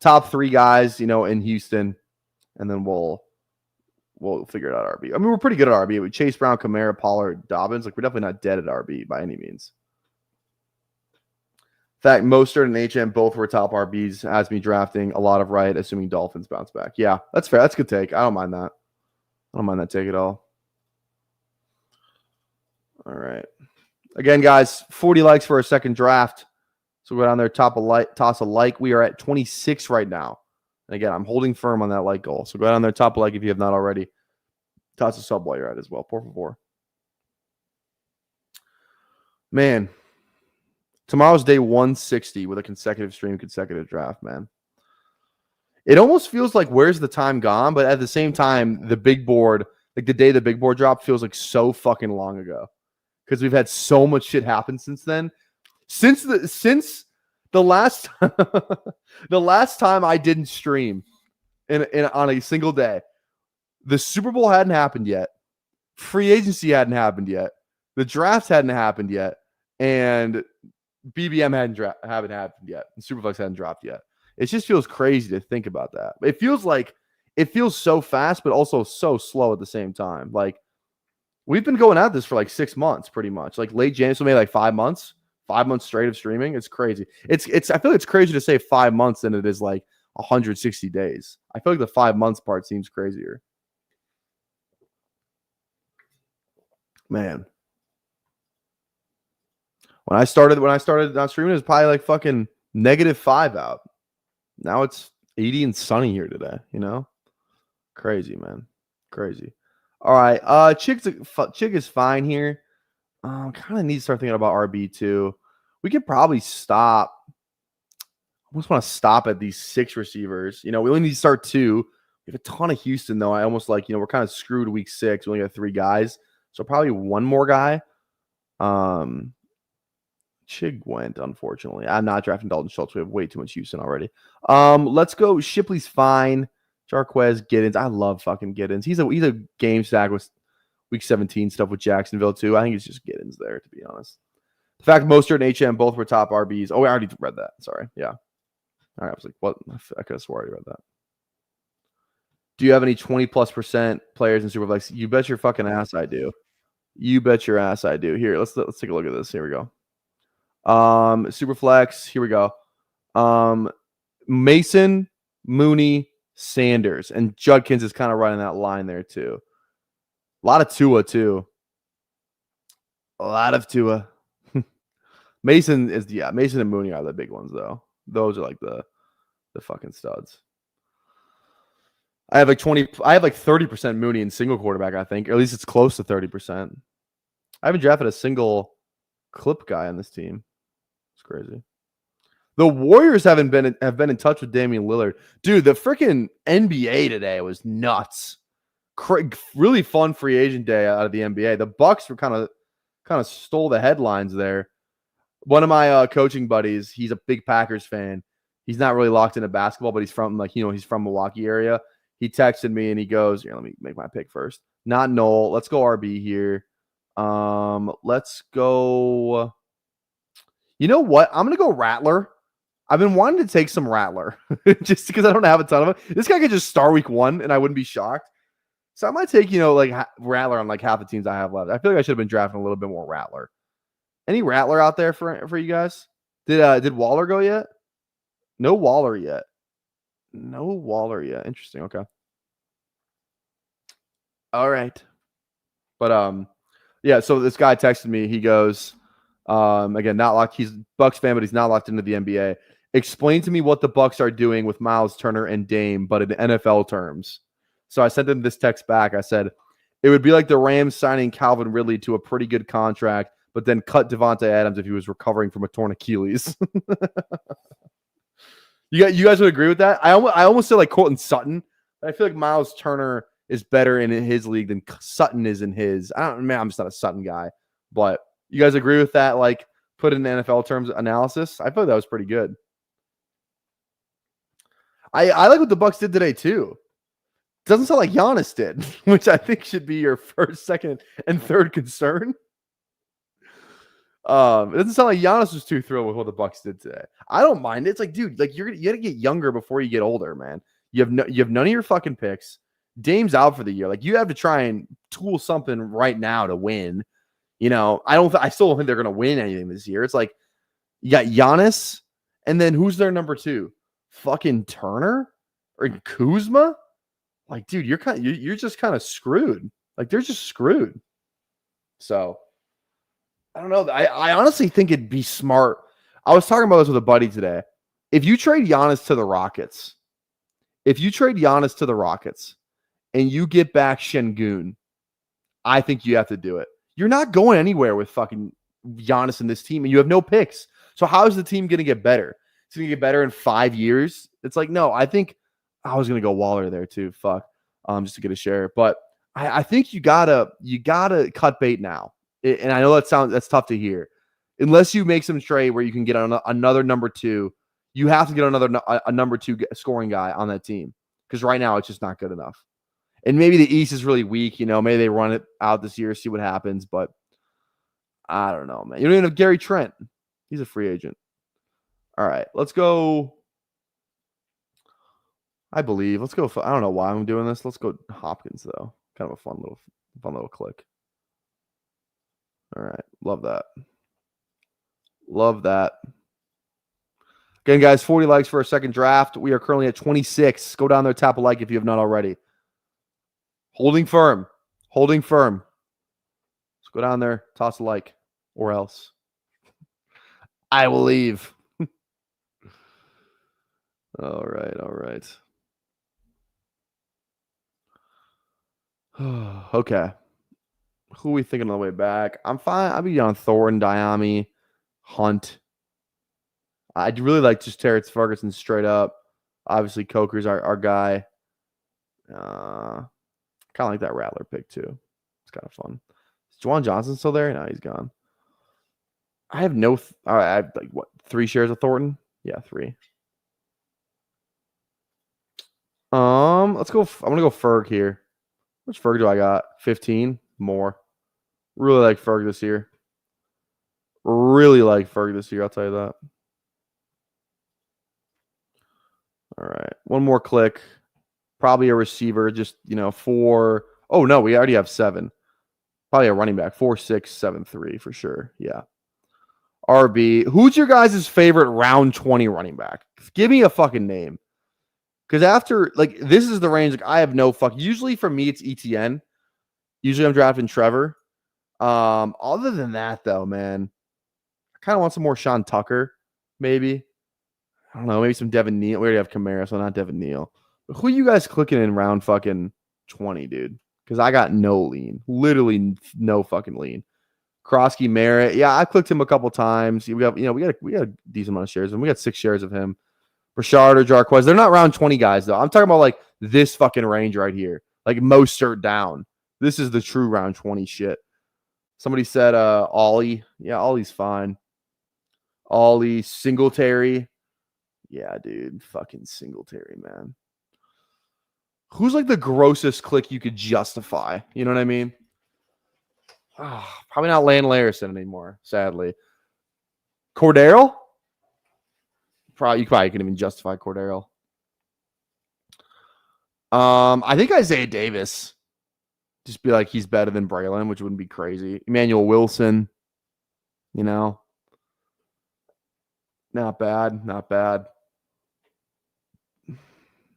Top three guys, in Houston, and then we'll figure it out. RB. I mean, we're pretty good at RB. We Chase Brown, Kamara, Pollard, Dobbins. Like, we're definitely not dead at RB by any means. fact, Mostert and HM both were top RBs. Has me drafting a lot of right, assuming Dolphins bounce back. Yeah, that's fair. That's a good take. I don't mind that. I don't mind that take at all. All right. Again, guys, 40 likes for a second draft. So go down there, toss a like. We are at 26 right now. And again, I'm holding firm on that like goal. So go down there, top a like if you have not already. Toss a sub while you're at it as well. Por favor. Man, tomorrow's day 160 with a consecutive stream, consecutive draft, man. It almost feels like where's the time gone? But at the same time, the big board, like the day the big board dropped, feels like so fucking long ago. Because we've had so much shit happen since then. Since the last the last time I didn't stream on a single day, the Super Bowl hadn't happened yet. Free agency hadn't happened yet. The draft hadn't happened yet. And BBM haven't happened yet. And SuperFlex hadn't dropped yet. It just feels crazy to think about that. It feels so fast, but also so slow at the same time. Like, we've been going at this for like 6 months, pretty much. Like late January, so maybe like 5 months. 5 months straight of streaming. It's crazy. It's I feel like it's crazier to say 5 months than it is like 160 days. I feel like the 5 months part seems crazier. Man. When I started not streaming, it was probably like fucking -5 out. Now it's 80 and sunny here today, you know? Crazy, man. Crazy. All right. Chick is fine here. Kind of need to start thinking about RB too. We could probably stop. I almost want to stop at these 6 receivers. You know, we only need to start 2. We have a ton of Houston, though. I almost like, we're kind of screwed week 6. We only got 3 guys. So probably one more guy. Chig went, unfortunately. I'm not drafting Dalton Schultz. We have way too much Houston already. Let's go. Shipley's fine. Jarquez, Giddens. I love fucking Giddens. He's a game stack with week 17 stuff with Jacksonville, too. I think it's just Giddens there, to be honest. The fact Mostert and HM both were top RBs. Oh, I already read that. Sorry. Yeah. All right. I was like, what? I could have swore I already read that. Do you have any 20+% players in SuperFlex? You bet your fucking ass I do. You bet your ass I do. Here, let's take a look at this. Here we go. SuperFlex. Here we go. Mason, Mooney, Sanders, and Judkins is kind of right in that line there too. A lot of Tua too. A lot of Tua. Mason and Mooney are the big ones though. Those are like the fucking studs. I have like 30% Mooney in single quarterback, I think. Or at least it's close to 30%. I haven't drafted a single clip guy on this team. It's crazy. The Warriors have been in touch with Damian Lillard. Dude, the freaking NBA today was nuts. Really fun free agent day out of the NBA. The Bucks were kind of stole the headlines there. One of my coaching buddies, he's a big Packers fan. He's not really locked into basketball, but he's from he's from Milwaukee area. He texted me and he goes, "Here, let me make my pick first. Not Noel. Let's go RB here. Let's go. You know what? I'm gonna go Rattler. I've been wanting to take some Rattler just because I don't have a ton of it. This guy could just start week 1 and I wouldn't be shocked. So I might take, Rattler on like half the teams I have left. I feel like I should have been drafting a little bit more Rattler. Any Rattler out there for you guys? Did Waller go yet? No Waller yet. No Waller yet. Interesting. Okay. All right. But yeah, so this guy texted me. He goes, again, not locked. He's Bucks fan, but he's not locked into the NBA. Explain to me what the Bucks are doing with Miles Turner and Dame, but in NFL terms. So I sent him this text back. I said, it would be like the Rams signing Calvin Ridley to a pretty good contract, but then cut Devontae Adams if he was recovering from a torn Achilles. You guys would agree with that? I almost said like Courtland Sutton. I feel like Miles Turner is better in his league than Sutton is in his. I'm just not a Sutton guy, but you guys agree with that? Like, put in NFL terms analysis. I thought that was pretty good. I like what the Bucks did today too. Doesn't sound like Giannis did, which I think should be your first, second, and third concern. It doesn't sound like Giannis was too thrilled with what the Bucks did today. I don't mind it. It's like, dude, like you gotta get younger before you get older, man. You have none of your fucking picks. Dame's out for the year. Like, you have to try and tool something right now to win. I still don't think they're gonna win anything this year. It's like, You got Giannis, and then who's their number 2? Fucking Turner or Kuzma? Like, dude, you're just kind of screwed. Like, they're just screwed. So, I don't know. I honestly think it'd be smart. I was talking about this with a buddy today. If you trade Giannis to the Rockets, and you get back Şengün, I think you have to do it. You're not going anywhere with fucking Giannis in this team, and you have no picks. So how is the team going to get better? It's going to get better in 5 years? It's like, no, I think I was going to go Waller there too. Fuck. Just to get a share. But I think you gotta cut bait now. And I know that's tough to hear. Unless you make some trade where you can get another number 2, you have to get a number 2 scoring guy on that team. Because right now it's just not good enough. And maybe the East is really weak. Maybe they run it out this year, see what happens. But I don't know, man. You don't even have Gary Trent. He's a free agent. All right, let's go. Let's go. I don't know why I'm doing this. Let's go Hopkins, though. Kind of a fun little click. All right. Love that. Again, guys, 40 likes for a second draft. We are currently at 26. Go down there, tap a like if you have not already. Holding firm. Let's go down there, toss a like, or else I will leave. All right. Okay. Who are we thinking on the way back? I'm fine. I'll be on Thornton, Diami, Hunt. I'd really like just Terrence Ferguson straight up. Obviously, Coker's our guy. Kind of like that Rattler pick, too. It's kind of fun. Is Juwan Johnson still there? No, he's gone. I have no... all right, I have 3 shares of Thornton? Yeah, 3. Let's go... I'm going to go Ferg here. How much Ferg do I got? 15? More. Really like Ferg this year. I'll tell you that. All right. One more click. Probably a receiver. Just, 4. Oh, no. We already have 7. Probably a running back. 4, 6, 7, 3 for sure. Yeah. RB. Who's your guys' favorite round 20 running back? Give me a fucking name. Because after, this is the range. I have no fuck. Usually for me, it's ETN. Usually I'm drafting Trevor. Other than that, though, man, I kind of want some more Sean Tucker, maybe. I don't know, maybe some Devin Neal. We already have Kamara, so not Devin Neal. But who are you guys clicking in round fucking 20, dude? Because I got no lean. Literally no fucking lean. Krosky Merritt. Yeah, I clicked him a couple times. We got a decent amount of shares, and we got 6 shares of him. Rashard or Jarquez. They're not round 20 guys, though. I'm talking about this fucking range right here. Mostert down. This is the true round 20 shit. Somebody said Ollie. Yeah, Ollie's fine. Ollie, Singletary. Yeah, dude. Fucking Singletary, man. Who's the grossest click you could justify? You know what I mean? Probably not Lane Larison anymore, sadly. Cordero? You probably can even justify Cordero. I think Isaiah Davis. Just be he's better than Braylon, which wouldn't be crazy. Emmanuel Wilson, not bad.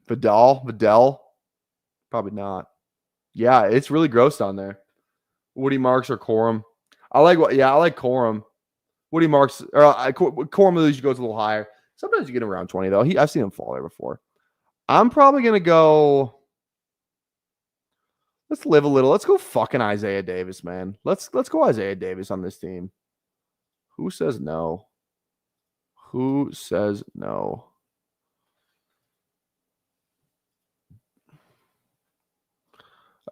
Vidal, probably not. Yeah, it's really gross down there. Woody Marks or Corum. I like Corum. Woody Marks or Corum usually goes a little higher. Sometimes you get around 20 though. I've seen him fall there before. I'm probably gonna go. Let's live a little. Let's go fucking Isaiah Davis, man. Let's go Isaiah Davis on this team. Who says no? All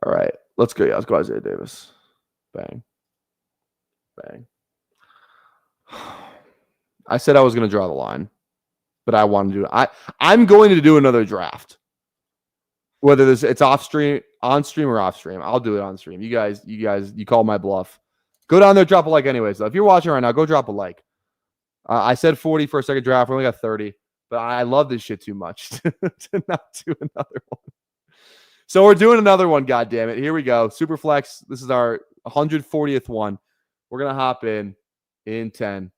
right. Let's go. Yeah, let's go Isaiah Davis. Bang. I said I was going to draw the line, but I want to do it. I'm going to do another draft. Whether it's on stream or off stream, I'll do it on stream. You guys, you call my bluff. Go down there, drop a like anyways. Though. If you're watching right now, go drop a like. I said 40 for a second draft. We only got 30, but I love this shit too much to not do another one. So we're doing another one, goddammit. Here we go. SuperFlex. This is our 140th one. We're going to hop in 10,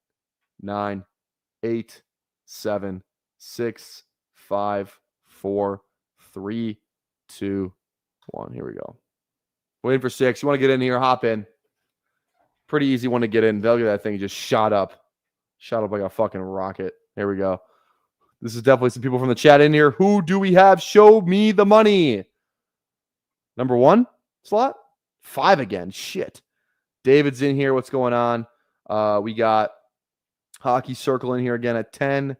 9, 8, 7, 6, 5, 4, 3, 2, 1. Here we go. Waiting for 6. You want to get in here? Hop in. Pretty easy one to get in. Look at that thing. Just shot up. Shot up like a fucking rocket. There we go. This is definitely some people from the chat in here. Who do we have? Show me the money. Number 1 slot? 5 again. Shit. David's in here. What's going on? We got Hockey Circle in here again at 10.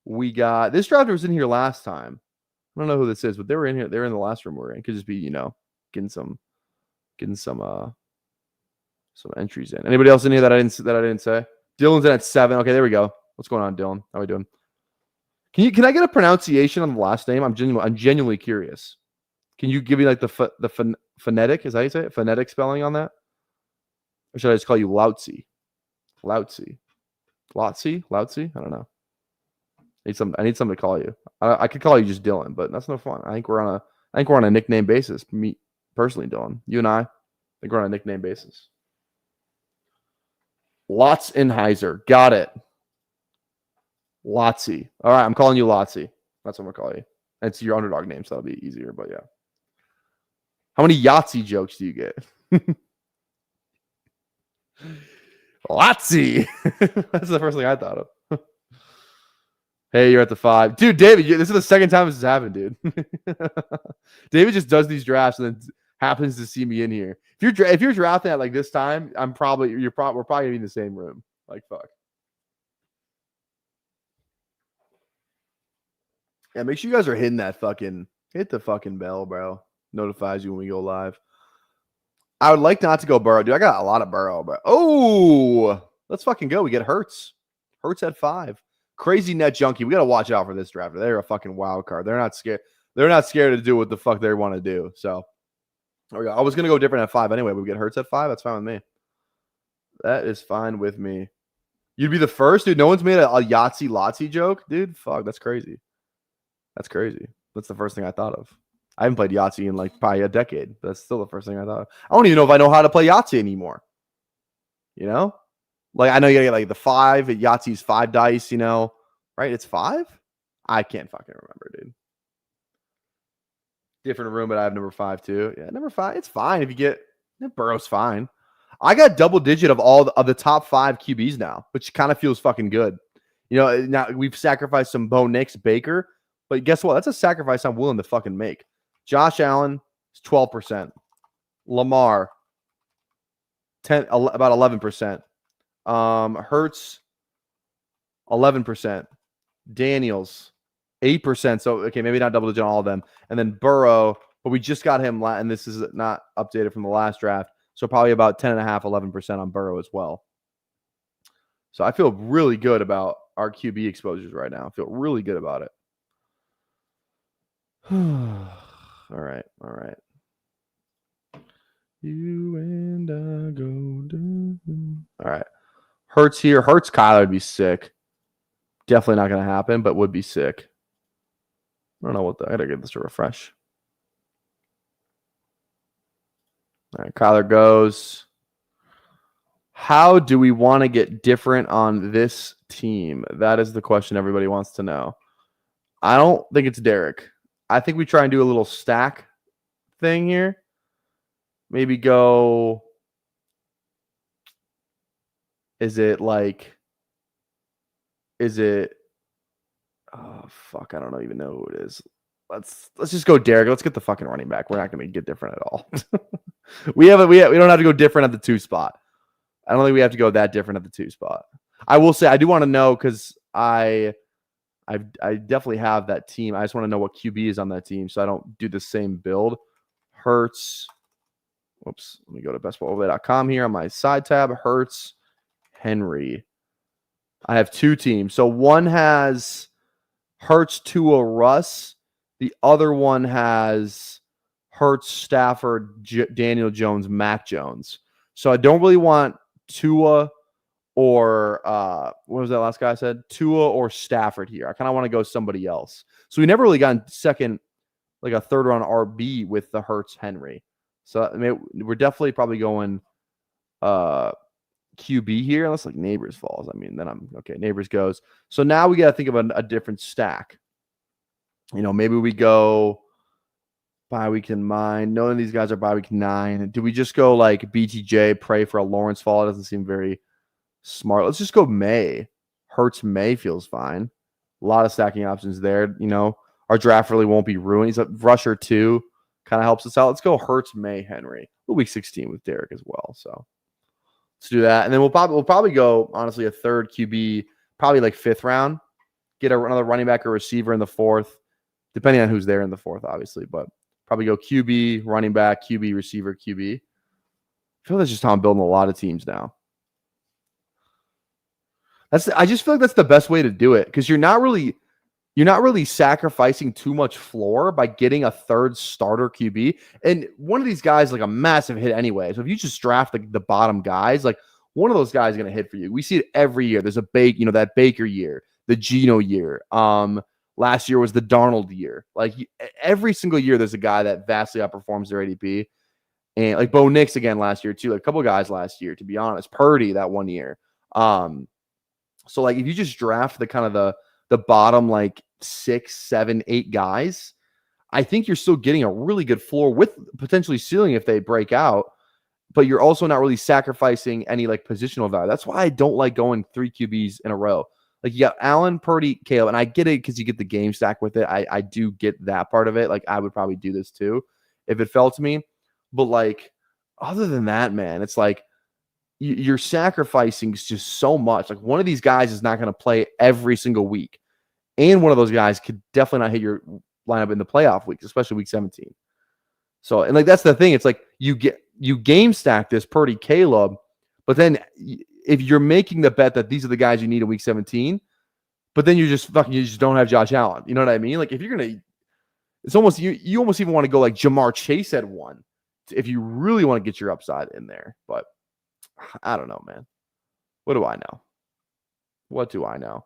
We got this drafter was in here last time. I don't know who this is, but they were in here. They were in the last room we're in. Could just be, getting some entries in. Anybody else in here that I didn't say? Dylan's in at 7. Okay, there we go. What's going on, Dylan? How are we doing? Can I get a pronunciation on the last name? I'm genuinely curious. Can you give me like the phonetic? Is that how you say it? Phonetic spelling on that? Or should I just call you Lautsy? Lautsy? I don't know. I need something to call you. I could call you just Dylan, but that's no fun. I think we're on a nickname basis. Me personally, Dylan. You and I think we're on a nickname basis. Lotzenheiser. Got it. Lotsy. All right, I'm calling you Lotsy. That's what I'm gonna call you. It's your underdog name, so that'll be easier. But yeah. How many Yahtzee jokes do you get? Lotsy. That's the first thing I thought of. Hey, you're at the 5. Dude, David, this is the second time this has happened, dude. David just does these drafts and then happens to see me in here. If you're drafting at like this time, we're probably gonna be in the same room. Like fuck. Yeah, make sure you guys are hitting that hit the fucking bell, bro. Notifies you when we go live. I would like not to go Burrow, dude. I got a lot of Burrow, bro. Oh, let's fucking go. We get Hurts. Hurts at 5. Crazy net junkie. We got to watch out for this draft. They're a fucking wild card. They're not scared. They're not scared to do what the fuck they want to do. So there we go. I was going to go different at 5 anyway, but we get Hurts at 5. That's fine with me. That is fine with me. You'd be the first, dude. No one's made a Yahtzee Lotsy joke, dude. Fuck, that's crazy. That's crazy. That's the first thing I thought of. I haven't played Yahtzee in like probably a decade, but that's still the first thing I thought of. I don't even know if I know how to play Yahtzee anymore. Like I know you gotta get like the 5. Yahtzee's 5 dice, right? It's 5? I can't fucking remember, dude. Different room, but I have number 5 too. Yeah, number 5. It's fine if you get Burrow's fine. I got double digit of all of the top 5 QBs now, which kind of feels fucking good. Now we've sacrificed some Bo Nix, Baker, but guess what? That's a sacrifice I'm willing to fucking make. Josh Allen is 12%. Lamar, about 11%. Hurts, 11%. Daniels, 8%. So, okay, maybe not double digit on all of them. And then Burrow, but we just got him, and this is not updated from the last draft. So probably about 10.5%, 11% on Burrow as well. So I feel really good about our QB exposures right now. I feel really good about it. All right. You and I go down. All right. Hurts here. Hurts Kyler would be sick. Definitely not going to happen, but would be sick. I don't know I got to get this to refresh. All right. Kyler goes. How do we want to get different on this team? That is the question everybody wants to know. I don't think it's Derek. I think we try and do a little stack thing here. Maybe go. Is it? Oh fuck! I don't even know who it is. Let's just go Derek. Let's get the fucking running back. We're not going to get different at all. we don't have to go different at the 2 spot. I don't think we have to go that different at the 2 spot. I will say I do want to know because I definitely have that team. I just want to know what QB is on that team so I don't do the same build. Hurts. Whoops. Let me go to bestballoverlay.com here on my side tab. Hurts, Henry. I have 2 teams. So one has Hurts, Tua, Russ. The other one has Hurts, Stafford, Daniel Jones, Mac Jones. So I don't really want Tua or what was that last guy I said? Tua or Stafford here. I kind of want to go somebody else. So we never really got second, like a third round RB with the Hurts Henry. So I mean, we're definitely probably going QB here, unless like Neighbors falls. I mean, then I'm okay. Neighbors goes. So now we got to think of a different stack. Maybe we go bye week in mind. None of these guys are bye week 9. Do we just go like BTJ, pray for a Lawrence fall? It doesn't seem very smart. Let's just go May. Hurts May feels fine. A lot of stacking options there. Our draft really won't be ruined. He's a rusher 2. Kind of helps us out. Let's go Hurts May Henry. Week 16 with Derek as well. So let's do that. And then we'll probably go, honestly, a third QB, probably like 5th round. Get another running back or receiver in the 4th, depending on who's there in the 4th, obviously. But probably go QB, running back, QB, receiver, QB. I feel that's just how I'm building a lot of teams now. I just feel like that's the best way to do it because you're not really sacrificing too much floor by getting a third starter QB. And one of these guys is like a massive hit anyway. So if you just draft the bottom guys, like one of those guys is going to hit for you. We see it every year. There's that Baker year, the Geno year. Last year was the Darnold year. Like every single year, there's a guy that vastly outperforms their ADP. And like Bo Nix again last year too. Like a couple of guys last year, to be honest. Purdy that one year. So like if you just draft the kind of the bottom like 6, 7, 8 guys, I think you're still getting a really good floor with potentially ceiling if they break out, but you're also not really sacrificing any like positional value. That's why I don't like going 3 QBs in a row. Like you got Allen, Purdy, Caleb, and I get it because you get the game stack with it. I do get that part of it. Like I would probably do this too if it fell to me. But like other than that, man, it's like you're sacrificing just so much. Like one of these guys is not going to play every single week. And one of those guys could definitely not hit your lineup in the playoff weeks, especially week 17. So, and like that's the thing. It's like you game stack this Purdy, Caleb, but then if you're making the bet that these are the guys you need in week 17, but then you just don't have Josh Allen. You know what I mean? Like if you're gonna, it's almost you almost even want to go like Jamar Chase at 1 if you really want to get your upside in there. But I don't know, man. What do I know? What do I know?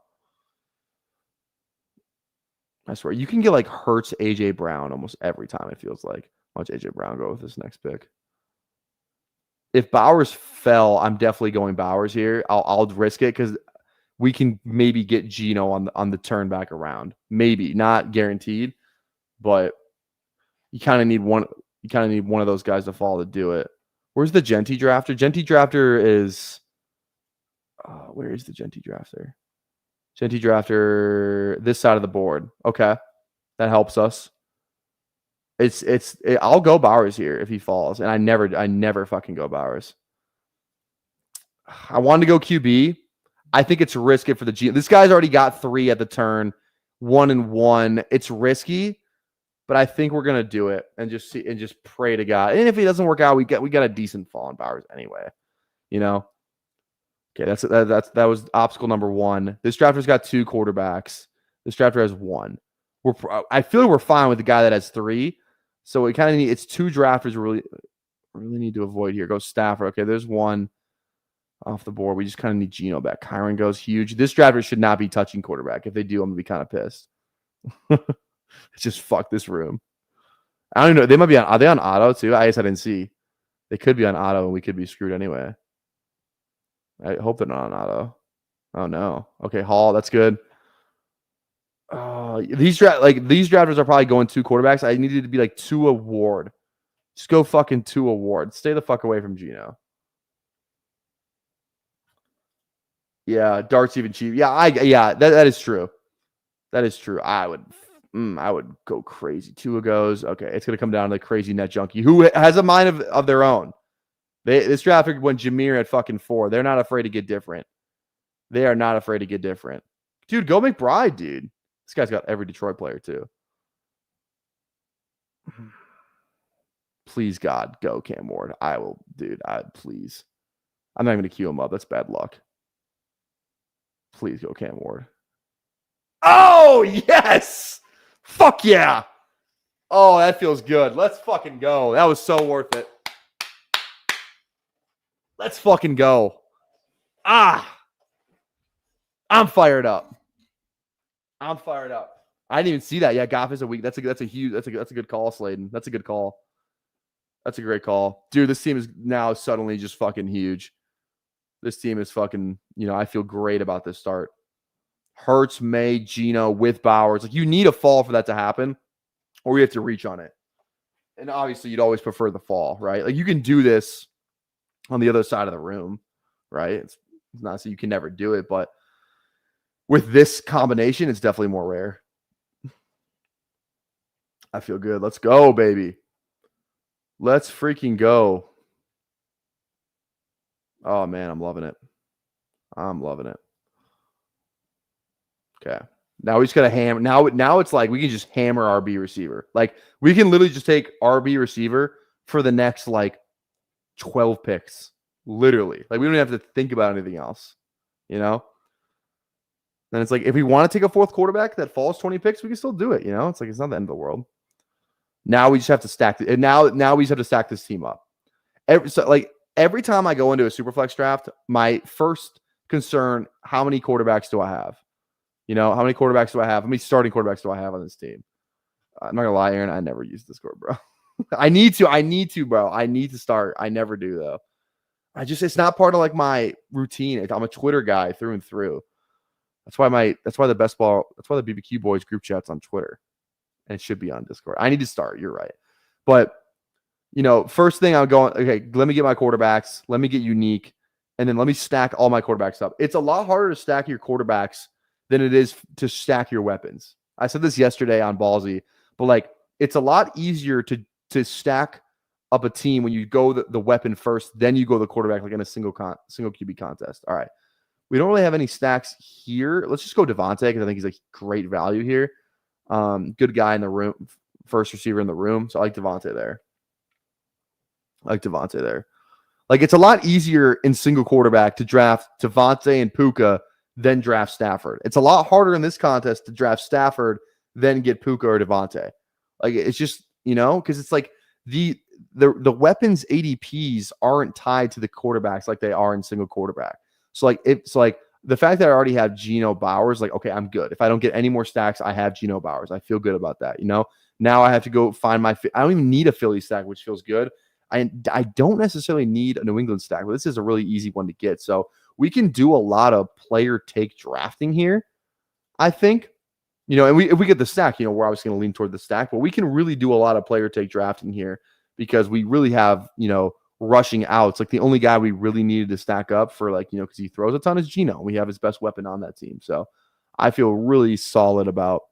I swear, you can get like Hurts, AJ Brown almost every time, it feels like. Watch AJ Brown go with this next pick. If Bowers fell, I'm definitely going Bowers here. I'll risk it because we can maybe get Geno on the turn back around. Maybe, not guaranteed, but you kind of need one. You kind of need one of those guys to fall to do it. Where's the Genty drafter? Genty drafter is where is the Genty drafter? Genty drafter this side of the board. Okay, that helps us. I'll go Bowers here if he falls, and I never fucking go Bowers. I wanted to go QB. I think it's risky for the G. This guy's already got 3 at the turn, 1 and 1. It's risky, but I think we're gonna do it and just see and just pray to God. And if it doesn't work out, we got a decent fall on Bowers anyway. Okay, that was obstacle number 1. This drafter's got 2 quarterbacks. This drafter has 1. I feel like we're fine with the guy that has 3. So we kind of need it's 2 drafters we really need to avoid here. Go Stafford. Okay, there's 1 off the board. We just kind of need Geno back. Kyron goes huge. This drafter should not be touching quarterback. If they do, I'm gonna be kind of pissed. Just fuck this room. I don't even know. They might be on. Are they on auto too? I didn't see. They could be on auto, and we could be screwed anyway. I hope they're not on auto. Oh no. Okay, Hall. That's good. These drafters are probably going 2 quarterbacks. I needed to be like 2 Ward. Just go fucking 2 Ward. Stay the fuck away from Geno. Yeah, Dart's even cheap. Yeah, that is true. That is true. I would go crazy. Tua goes. Okay, it's gonna come down to the crazy net junkie who has a mind of their own. This draft went Jameer at fucking 4. They're not afraid to get different. They are not afraid to get different. Dude, go McBride, dude. This guy's got every Detroit player too. Please, God, go Cam Ward. I will, dude. Please. I'm not even gonna queue him up. That's bad luck. Please go Cam Ward. Oh, yes! Fuck yeah! Oh, that feels good. Let's fucking go. That was so worth it. Let's fucking go. I'm fired up. I'm fired up. I didn't even see that. Yeah, Goff is a week. That's a good call, Sladen. That's a good call. That's a great call. Dude, this team is now suddenly just fucking huge. This team is fucking, I feel great about this start. Hurts, May, Gino with Bowers. Like, you need a fall for that to happen, or you have to reach on it. And obviously, you'd always prefer the fall, right? Like, you can do this on the other side of the room, right? It's not so you can never do it, but with this combination, it's definitely more rare. I feel good. Let's go, baby. Let's freaking go. Oh, man, I'm loving it. I'm loving it. Okay. Now we just got to hammer. Now it's like we can just hammer RB receiver. Like, we can literally just take RB receiver for the next, like, 12 picks. Literally. Like, we don't have to think about anything else, Then it's like, if we want to take a fourth quarterback that falls 20 picks, we can still do it, It's like, it's not the end of the world. Now we just have to stack it. And now we just have to stack this team up. Every time I go into a SuperFlex draft, my first concern, how many quarterbacks do I have? How many quarterbacks do I have? How many starting quarterbacks do I have on this team? I'm not going to lie, Aaron. I never use Discord, bro. I need to, bro. I need to start. I never do, though. It's not part of, like, my routine. I'm a Twitter guy through and through. That's why the BBQ boys group chat's on Twitter. And it should be on Discord. I need to start. You're right. But, first thing I'm going, okay, let me get my quarterbacks. Let me get unique. And then let me stack all my quarterbacks up. It's a lot harder to stack your quarterbacks than it is to stack your weapons. I said this yesterday on Ballsy, but, like, it's a lot easier to stack up a team when you go the weapon first, then you go the quarterback, like in a single QB contest. All right. We don't really have any stacks here. Let's just go Devontae because I think he's, like, great value here. Good guy in the room, first receiver in the room. So I like Devontae there. Like, it's a lot easier in single quarterback to draft Devontae and Puka than draft Stafford. It's a lot harder in this contest to draft Stafford than get Puka or Devontae. Like, it's just, because it's like the weapons ADPs aren't tied to the quarterbacks like they are in single quarterback. So, like, it's like the fact that I already have Geno Bowers, like, okay, I'm good. If I don't get any more stacks, I have Geno Bowers. I feel good about that. Now I have to go find I don't even need a Philly stack, which feels good. I don't necessarily need a New England stack, but this is a really easy one to get. So we can do a lot of player take drafting here, I think. And if we get the stack, we're obviously going to lean toward the stack, but we can really do a lot of player take drafting here because we really have, rushing outs. Like, the only guy we really needed to stack up for, like, because he throws a ton is Geno. We have his best weapon on that team. So I feel really solid about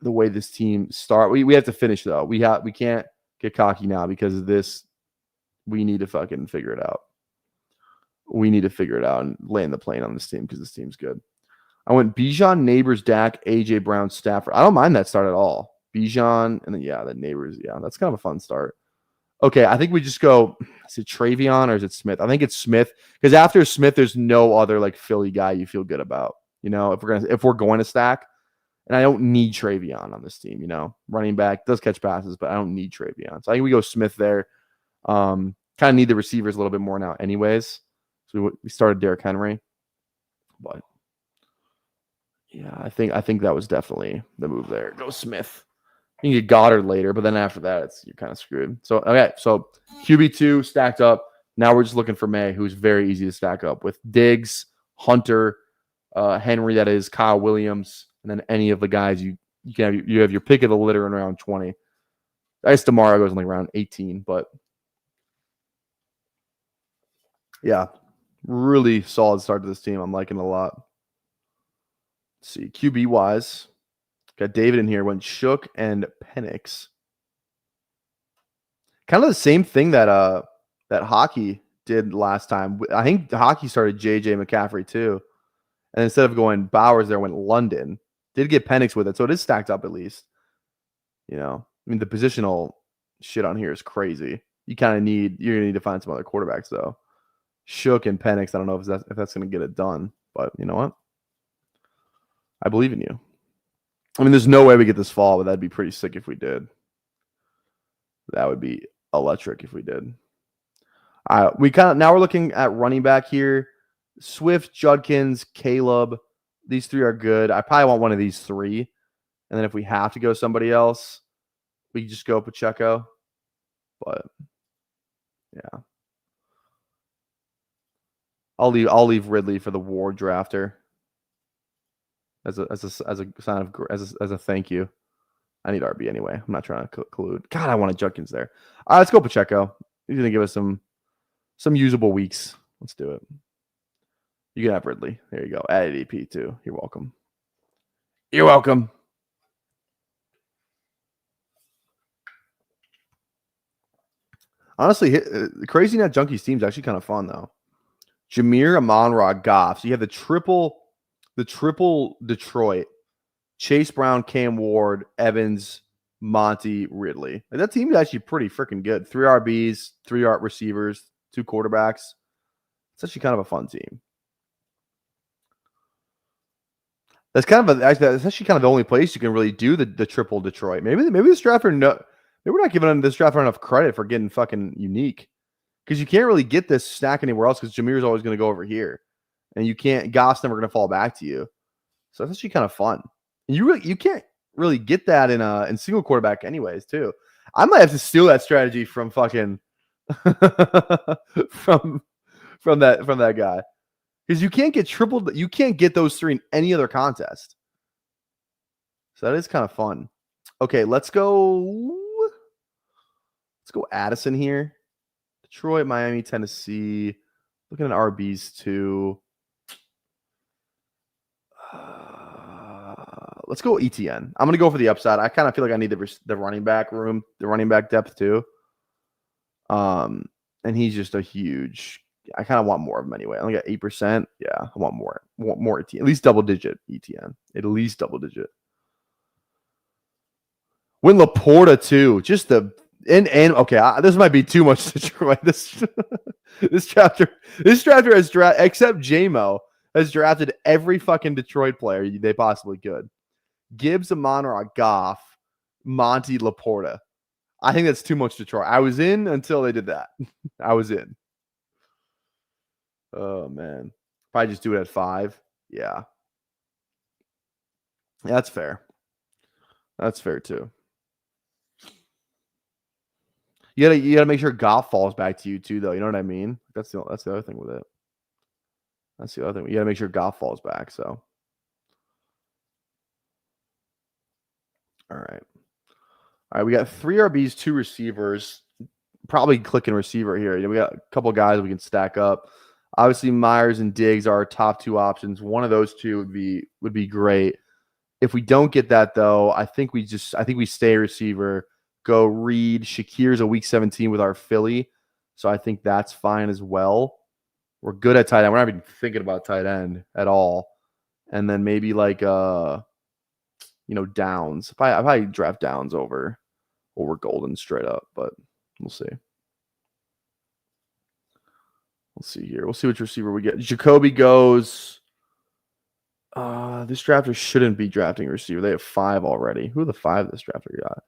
the way this team start. We have to finish, though. We can't get cocky now because of this. We need to fucking figure it out. We need to figure it out and land the plane on this team because this team's good. I went Bijan, Neighbors, Dak, AJ Brown, Stafford. I don't mind that start at all. Bijan, and then, the Neighbors. Yeah, that's kind of a fun start. Okay, I think we just go, is it Travion or is it Smith? I think it's Smith because after Smith, there's no other, like, Philly guy you feel good about. If we're going to stack, and I don't need Travion on this team. Running back does catch passes, but I don't need Travion. So I think we go Smith there. Kind of need the receivers a little bit more now, anyways. So we started Derrick Henry, but yeah, I think that was definitely the move there. Go Smith. You can get Goddard later, but then after that, you're kind of screwed. So, okay, so QB2 stacked up. Now we're just looking for May, who's very easy to stack up with Diggs, Hunter, Henry, that is, Kyle Williams, and then any of the guys you have your pick of the litter in around 20. I guess tomorrow goes in like around 18, but yeah, really solid start to this team. I'm liking it a lot. Let's see, QB wise. Got David in here, went Shook and Penix. Kind of the same thing that Hockey did last time. I think Hockey started JJ McCaffrey too. And instead of going Bowers there, went London. Did get Penix with it, so it is stacked up at least. I mean, the positional shit on here is crazy. You're gonna need to find some other quarterbacks though. Shook and Penix, I don't know if that's gonna get it done, but you know what? I believe in you. I mean, there's no way we get this fall, but that'd be pretty sick if we did. That would be electric if we did. Now we're looking at running back here. Swift, Judkins, Caleb. These three are good. I probably want one of these three. And then if we have to go somebody else, we just go Pacheco. But yeah. I'll leave Ridley for the Ward drafter as a sign of as a thank you. I need RB anyway. I'm not trying to collude. God, I wanted Judkins there. All right, let's go Pacheco. He's gonna give us some usable weeks. Let's do it. You can have Ridley. There you go. At ADP too. You're welcome. You're welcome. Honestly, the Crazy Net Junkies team is actually kind of fun though. Jameer, Amon-Ra, Goff. So you have the triple Detroit. Chase Brown, Cam Ward, Evans, Monty, Ridley. Like, that team is actually pretty freaking good. 3 RBs, 3 art receivers, 2 quarterbacks. It's actually kind of a fun team. That's actually kind of the only place you can really do the triple Detroit. Maybe this drafter maybe we're not giving this drafter enough credit for getting fucking unique. Because you can't really get this stack anywhere else because Jameer's always going to go over here. And Goff's never going to fall back to you. So that's actually kind of fun. And you can't really get that in single quarterback anyways, too. I might have to steal that strategy from fucking from that guy. Because you can't get those 3 in any other contest. So that is kind of fun. Okay, let's go Addison here. Detroit, Miami, Tennessee. Looking at RBs too. Let's go ETN. I'm going to go for the upside. I kind of feel like I need the running back room, the running back depth too. And he's just a huge. I kind of want more of him anyway. I only got 8%. Yeah, I want more. I want more ETN. At least double digit ETN. At least double digit. Win Laporta too. Just the and okay. This might be too much to try. This drafter has drafted except JMO has drafted every fucking Detroit player they possibly could. Gibbs, Amon-Ra, Goff, Monty, Laporta. I think that's too much to try. I was in until they did that. I was in. Oh, man. Probably just do it at 5. Yeah. That's fair. That's fair, too. You gotta make sure Goff falls back to you, too, though. You know what I mean? That's the other thing with it. That's the other thing. You gotta make sure Goff falls back, so. All right. All right, we got 3 RBs, 2 receivers. Probably clicking receiver here. We got a couple guys we can stack up. Obviously, Myers and Diggs are our top 2 options. One of those 2 would be great. If we don't get that though, I think we stay receiver. Go Reed. Shakir's a week 17 with our Philly, so I think that's fine as well. We're good at tight end. We're not even thinking about tight end at all. And then maybe like Downs. I probably draft Downs over Golden straight up, but we'll see. Let's see here. We'll see which receiver we get. Jacoby goes. This drafter shouldn't be drafting a receiver. They have 5 already. Who are the 5 this drafter got?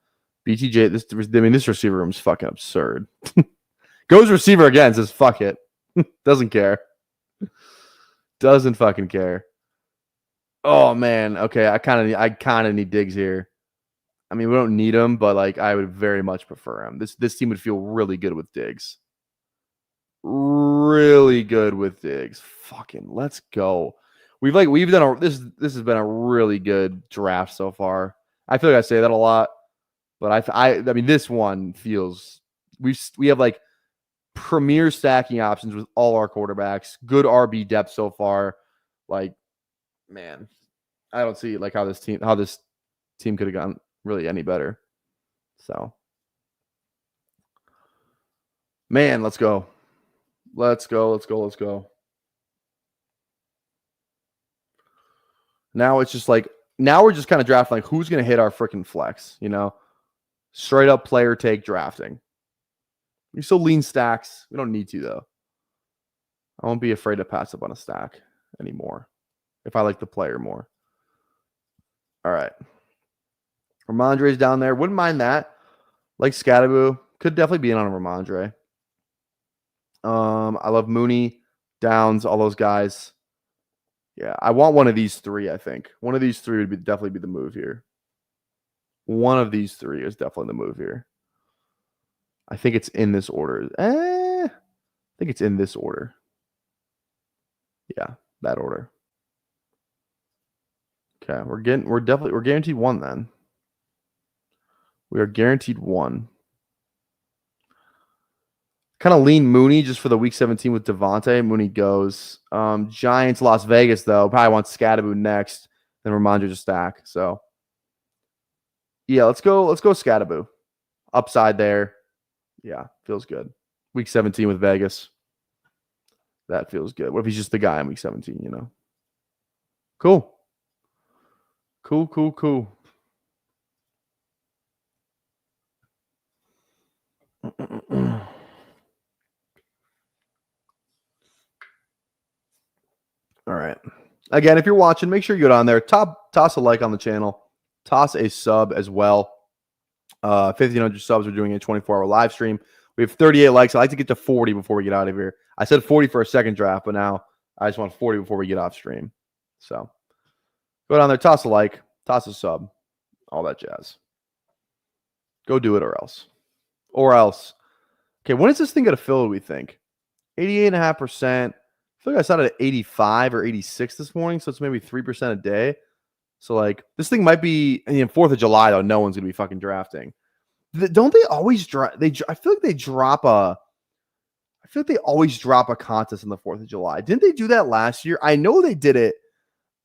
BTJ. This receiver room is fucking absurd. Goes receiver again. Says fuck it. Doesn't care. Doesn't fucking care. Oh man. Okay. I kind of need Diggs here. I mean, we don't need him, but like I would very much prefer him. This team would feel really good with Diggs. Really good with Diggs. Fucking let's go. We've done this has been a really good draft so far. I feel like I say that a lot, but I mean this one feels we have like premier stacking options with all our quarterbacks. Good RB depth so far. Like, man, I don't see like how this team could have gone really any better. So, man, let's go. Let's go. Now it's just like we're just kind of drafting like who's going to hit our freaking flex, straight up player take drafting. We still lean stacks. We don't need to though. I won't be afraid to pass up on a stack anymore if I like the player more. All right. Ramondre's down there. Wouldn't mind that. Like Scattaboo. Could definitely be in on a Ramondre. I love Mooney, Downs, all those guys. Yeah, I want one of these 3, I think. One of these 3 would definitely be the move here. One of these 3 is definitely the move here. I think it's in this order. I think it's in this order. Yeah, that order. Okay, we're guaranteed 1 then. We are guaranteed 1. Kind of lean Mooney just for the week 17 with Devontae. Mooney goes. Giants, Las Vegas, though. Probably want Scadaboo next. Then Ramondre to stack. So, yeah, let's go Scadaboo. Upside there. Yeah, feels good. Week 17 with Vegas. That feels good. What if he's just the guy in week 17, you know? Cool. Cool. All right. Again, if you're watching, make sure you go down there. Toss a like on the channel. Toss a sub as well. 1,500 subs. We're doing a 24-hour live stream. We have 38 likes. I like to get to 40 before we get out of here. I said 40 for a second draft, but now I just want 40 before we get off stream. So go down there, toss a like, toss a sub, all that jazz. Go do it or else. Or else. Okay, when is this thing going to fill, do we think? 88.5%. I feel like I started at 85 or 86 this morning, so it's maybe 3% a day. So, like, this thing might be, 4th of July, though, no one's going to be fucking drafting. Don't they always drop? I feel like they drop a. I feel like they always drop a contest on the 4th of July. Didn't they do that last year? I know they did it.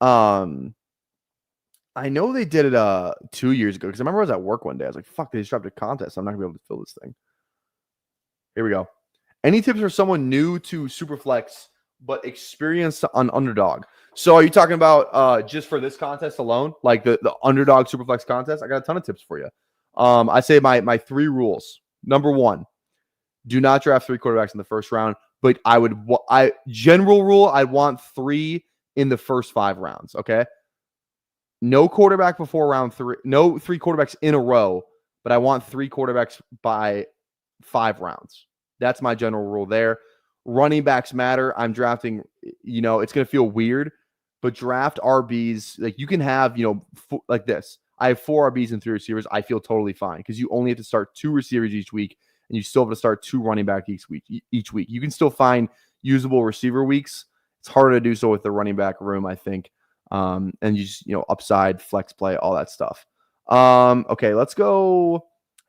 I know they did it 2 years ago because I remember I was at work one day. I was like, "Fuck!" They just dropped a contest. I'm not gonna be able to fill this thing. Here we go. Any tips for someone new to SuperFlex but experienced on Underdog? So, are you talking about just for this contest alone, like the Underdog SuperFlex contest? I got a ton of tips for you. I say my 3 rules. Number 1, do not draft 3 quarterbacks in the first round. But general rule, I want 3 in the first 5 rounds. Okay. No quarterback before round 3. No 3 quarterbacks in a row. But I want 3 quarterbacks by 5 rounds. That's my general rule there. Running backs matter. I'm drafting. It's going to feel weird, but draft RBs. Like you can have, like this. I have 4 RBs and 3 receivers. I feel totally fine because you only have to start 2 receivers each week, and you still have to start 2 running back each week. You can still find usable receiver weeks. It's harder to do so with the running back room, I think. And you just upside, flex play, all that stuff. Okay, let's go.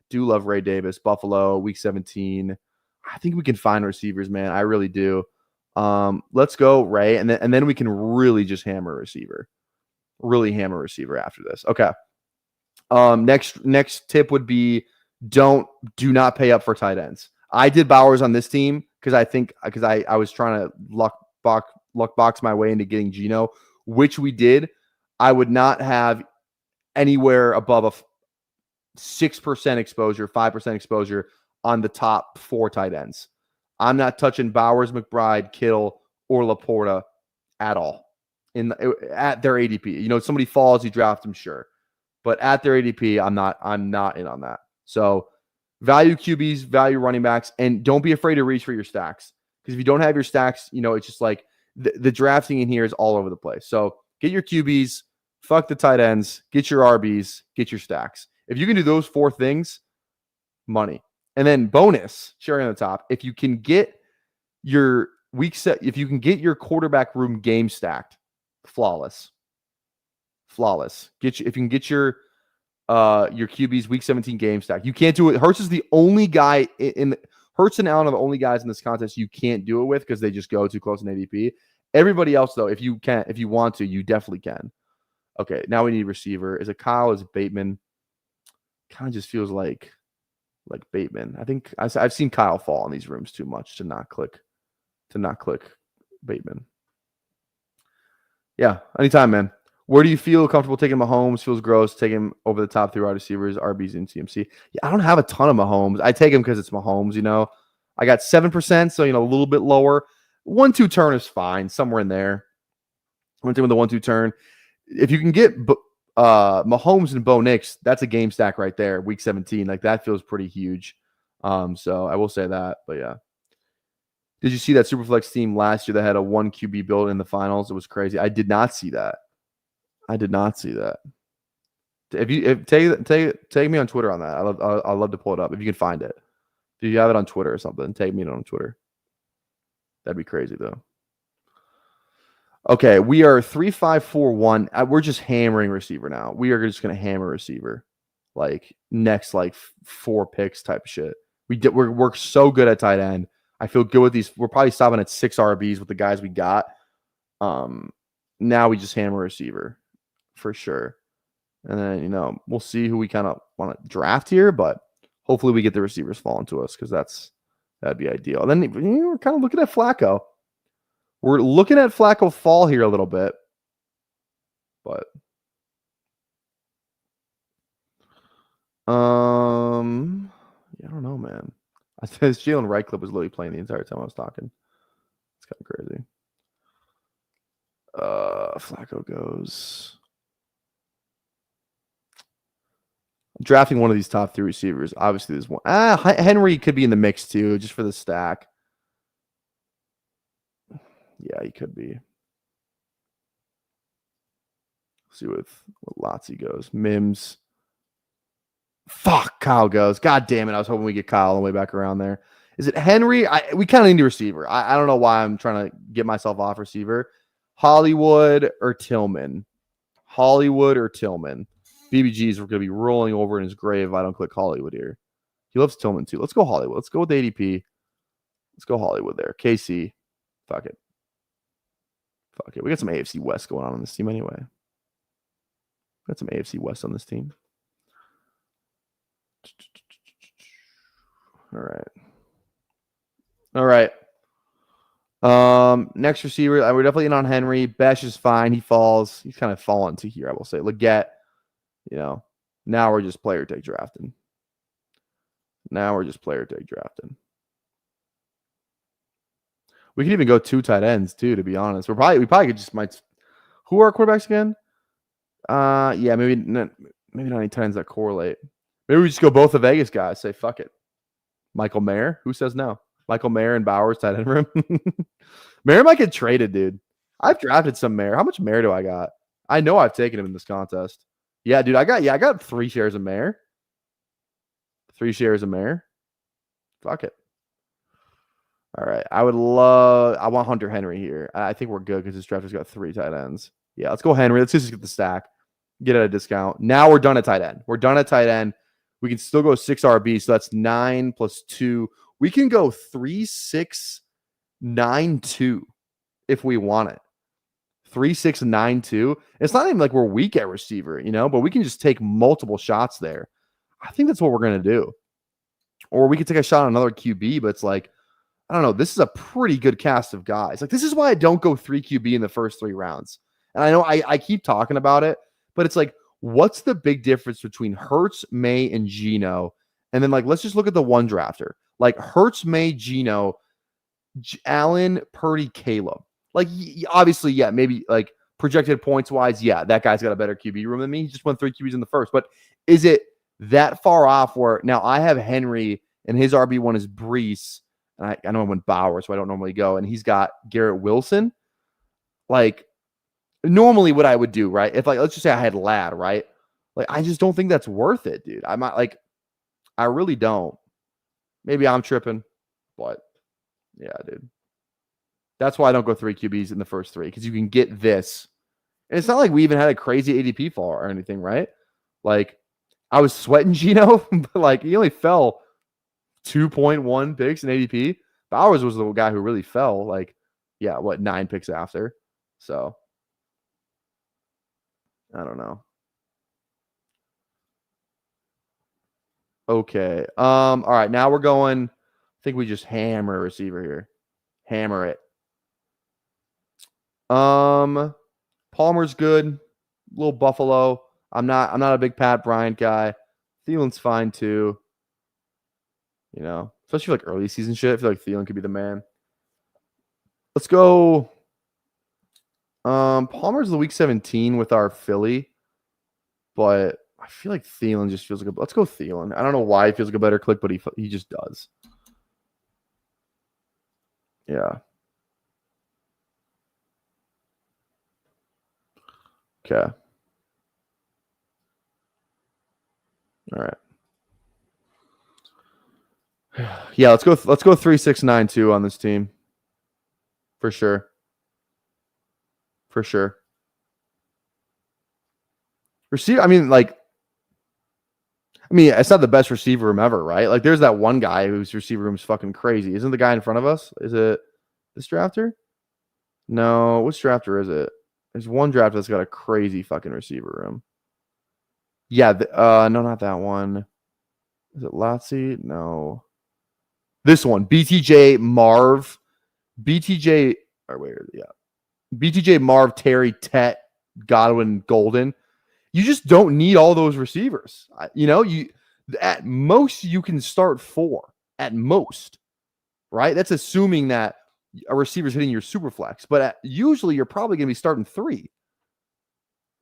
Do love Ray Davis, Buffalo, week 17. I think we can find receivers, man. I really do. Let's go Ray, and then we can really just hammer a receiver. Really hammer a receiver after this. Okay. Next tip would be do not pay up for tight ends. I did Bowers on this team because I was trying to luck box my way into getting Geno, which we did. I would not have anywhere above a 6% exposure, 5% exposure on the top 4 tight ends. I'm not touching Bowers, McBride, Kittle, or Laporta at all at their ADP. Somebody falls, you draft them, sure. But at their ADP, I'm not in on that. So value QBs, value running backs, and don't be afraid to reach for your stacks. Because if you don't have your stacks, it's just like the drafting in here is all over the place. So get your QBs, fuck the tight ends, get your RBs, get your stacks. If you can do those 4 things, money. And then bonus, cherry on the top, if you can get your if you can get your quarterback room game stacked, flawless. If you can get your QB's week 17 game stack. You can't do it. Hurts is the only guy Hurts and Allen are the only guys in this contest you can't do it with because they just go too close in ADP. Everybody else, though, if you want to, you definitely can. Okay, now we need receiver. Is it Kyle? Is it Bateman? Kind of just feels like Bateman. I think I've seen Kyle fall in these rooms too much to not click Bateman. Yeah, anytime, man. Where do you feel comfortable taking Mahomes? Feels gross. Take him over the top 3 wide receivers, RBs, and CMC. Yeah, I don't have a ton of Mahomes. I take him because it's Mahomes, I got 7%, so, a little bit lower. 1-2 turn is fine, somewhere in there. Went with the 1-2 turn. If you can get Mahomes and Bo Nix, that's a game stack right there, week 17. Like, that feels pretty huge. So I will say that, but yeah. Did you see that Superflex team last year that had a 1 QB build in the finals? It was crazy. I did not see that. Tag me on Twitter on that. I'd love to pull it up if you can find it. If you have it on Twitter or something, tag me on Twitter. That'd be crazy though. Okay, we are 3-5-4-1. We're just hammering receiver now. We are just gonna hammer receiver, like next like 4 picks type of shit. We're so good at tight end. I feel good with these. We're probably stopping at 6 RBs with the guys we got. Now we just hammer receiver for sure, and then we'll see who we kind of want to draft here, but hopefully we get the receivers falling to us because that'd be ideal. And then we're kind of looking at Flacco. We're looking at Flacco fall here a little bit, but yeah, I don't know, man. I said Jalen Wright clip was literally playing the entire time I was talking. It's kind of crazy. Flacco goes. I'm drafting one of these top 3 receivers. Obviously, there's one. Henry could be in the mix too, just for the stack. Yeah, he could be. See what Lotzie goes. Mims. Fuck, Kyle goes. God damn it. I was hoping we get Kyle on the way back around there. Is it Henry? We kind of need a receiver. I don't know why I'm trying to get myself off receiver. Hollywood or Tillman? Hollywood or Tillman? BBG's going to be rolling over in his grave if I don't click Hollywood here. He loves Tillman too. Let's go Hollywood. Let's go with ADP. Let's go Hollywood there. KC. Fuck it. Fuck it. We got some AFC West going on this team anyway. Got some AFC West on this team. All right. Next receiver, we're definitely in on Henry. Besh is fine. He falls. He's kind of fallen to here, I will say. Leggett, now we're just player take drafting. We could even go 2 tight ends too, to be honest. We probably could just might. Who are our quarterbacks again? Yeah, maybe not any tight ends that correlate. Maybe we just go both the Vegas guys. Say fuck it. Michael Mayer. Who says no? Michael Mayer and Bowers tight end room. Mayer might get traded, dude. I've drafted some Mayer. How much Mayer do I got? I know I've taken him in this contest. Yeah, dude. I got 3 shares of Mayer. 3 shares of Mayer. Fuck it. All right. I want Hunter Henry here. I think we're good because this draft has got 3 tight ends. Yeah, let's go Henry. Let's just get the stack. Get at a discount. Now we're done at tight end. We can still go 6 RB. So that's 9 plus 2. We can go 3, 6, 9, 2 if we want it. 3, 6, 9, 2. It's not even like we're weak at receiver, but we can just take multiple shots there. I think that's what we're going to do. Or we could take a shot on another QB, but it's like, I don't know. This is a pretty good cast of guys. Like, this is why I don't go 3 QB in the first 3 rounds. And I know I keep talking about it, but it's like, what's the big difference between Hurts, May, and Geno? And then, like, let's just look at the one drafter. Like, Hurts, May, Geno, Allen, Purdy, Caleb. Like, obviously, yeah, maybe, like, projected points-wise, yeah, that guy's got a better QB room than me. He just won 3 QBs in the first. But is it that far off where now I have Henry, and his RB1 is Brees, and I know I went Bauer, so I don't normally go, and he's got Garrett Wilson. Like, normally what I would do, right? If, like, let's just say I had Ladd, right? Like, I just don't think that's worth it, dude. I really don't. Maybe I'm tripping, but yeah, dude. That's why I don't go 3 QBs in the first 3, because you can get this. And it's not like we even had a crazy ADP fall or anything, right? Like, I was sweating Geno, but, like, he only fell 2.1 picks in ADP. Bowers was the guy who really fell, like, 9 picks after. So, I don't know. Okay. All right. Now we're going. I think we just hammer a receiver here. Hammer it. Palmer's good. Little Buffalo. I'm not a big Pat Bryant guy. Thielen's fine too. Especially like early season shit. I feel like Thielen could be the man. Let's go. Palmer's the week 17 with our Philly, but I feel like Thielen just feels like let's go Thielen. I don't know why he feels like a better click, but he just does. Yeah. Okay. All right. Yeah, let's go 3-6-9-2 on this team. For sure. for sure. Receiver, I mean, it's not the best receiver room ever, right? Like, there's that one guy whose receiver room is fucking crazy. Isn't the guy in front of us? Is it this drafter? No, which drafter is it? There's one draft that's got a crazy fucking receiver room. Yeah, no, not that one. Is it Lotzi? No. This one, BTJ Marv. BTJ, or wait, yeah. BTJ Marv, Terry, Tet, Godwin, Golden. You just don't need all those receivers. You at most you can start 4 at most, right? That's assuming that a receiver's hitting your SuperFlex, but usually you're probably going to be starting 3,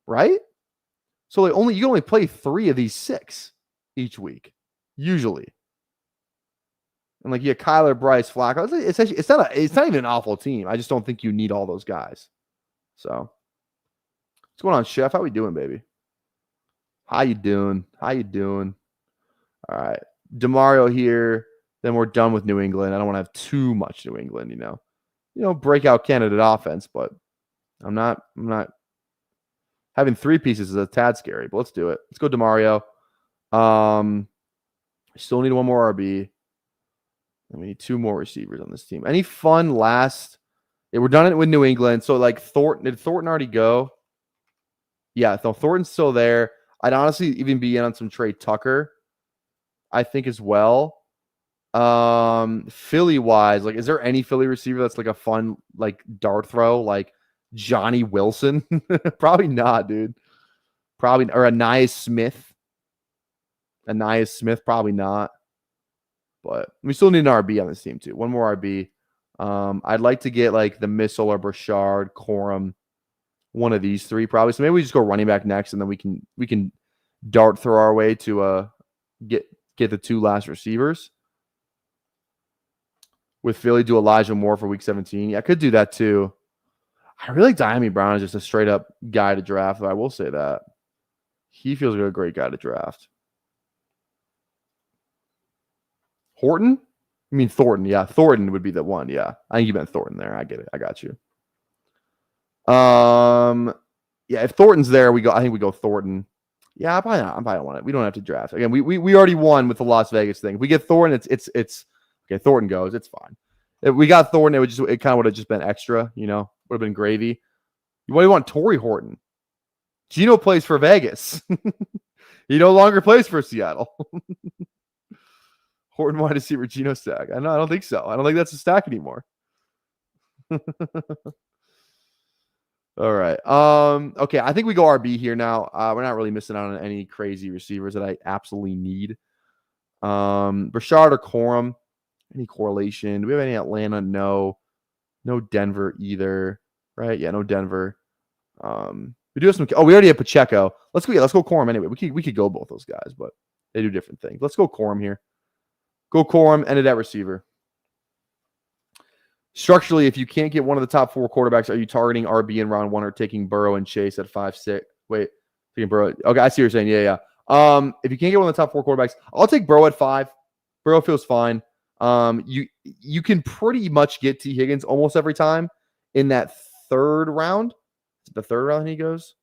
right? So you can only play 3 of these 6 each week, usually. And like, yeah, Kyler, Bryce, Flacco. It's not even an awful team. I just don't think you need all those guys. So, what's going on, Chef? How we doing, baby? How you doing? All right, DeMario here. Then we're done with New England. I don't want to have too much New England, breakout candidate offense, but I'm not having 3 pieces is a tad scary, but let's do it. Let's go DeMario. Still need one more RB. And we need 2 more receivers on this team. Any fun last? Yeah, we're done it with New England. So like Thornton, did Thornton already go? Yeah, so Thornton's still there. I'd honestly even be in on some Trey Tucker, I think, as well. Philly wise, like, is there any Philly receiver that's like a fun like dart throw, like Johnny Wilson? Probably not, dude. Probably, or Anais Smith. Probably not. But we still need an RB on this team too. One more RB. I'd like to get like the Missile or Brashard, Corum, one of these 3 probably. So maybe we just go running back next, and then we can dart throw our way to get the 2 last receivers. With Philly, do Elijah Moore for week 17. Yeah, I could do that too. I really like Diami Brown as just a straight up guy to draft. I will say that. He feels like a great guy to draft. Horton? You mean Thornton? Yeah, Thornton would be the one. Yeah, I think you meant Thornton there. I get it. I got you. Yeah, if Thornton's there, I think we go Thornton. Yeah, I probably don't want it. We don't have to draft. Again, we already won with the Las Vegas thing. If we get Thornton, it's okay. Thornton goes. It's fine. If we got Thornton, it kind of would have just been extra. Would have been gravy. What do you want? Torrey Horton. Gino plays for Vegas. He no longer plays for Seattle. Horton wide receiver Geno stack. I don't think so. I don't think that's a stack anymore. All right. Okay, I think we go RB here now. We're not really missing out on any crazy receivers that I absolutely need. Brashard or Corum. Any correlation? Do we have any Atlanta? No. No Denver either. Right? Yeah, no Denver. We do have some. Oh, we already have Pacheco. Let's go Corum anyway. We could go both those guys, but they do different things. Let's go Corum here. Go Corum, end of that receiver. Structurally, if you can't get one of the top 4 quarterbacks, are you targeting RB in round 1 or taking Burrow and Chase at 5-6? Wait, taking Burrow. Okay, I see what you're saying. Yeah. If you can't get one of the top 4 quarterbacks, I'll take Burrow at 5. Burrow feels fine. You can pretty much get T. Higgins almost every time in that 3rd round. Is it the 3rd round he goes?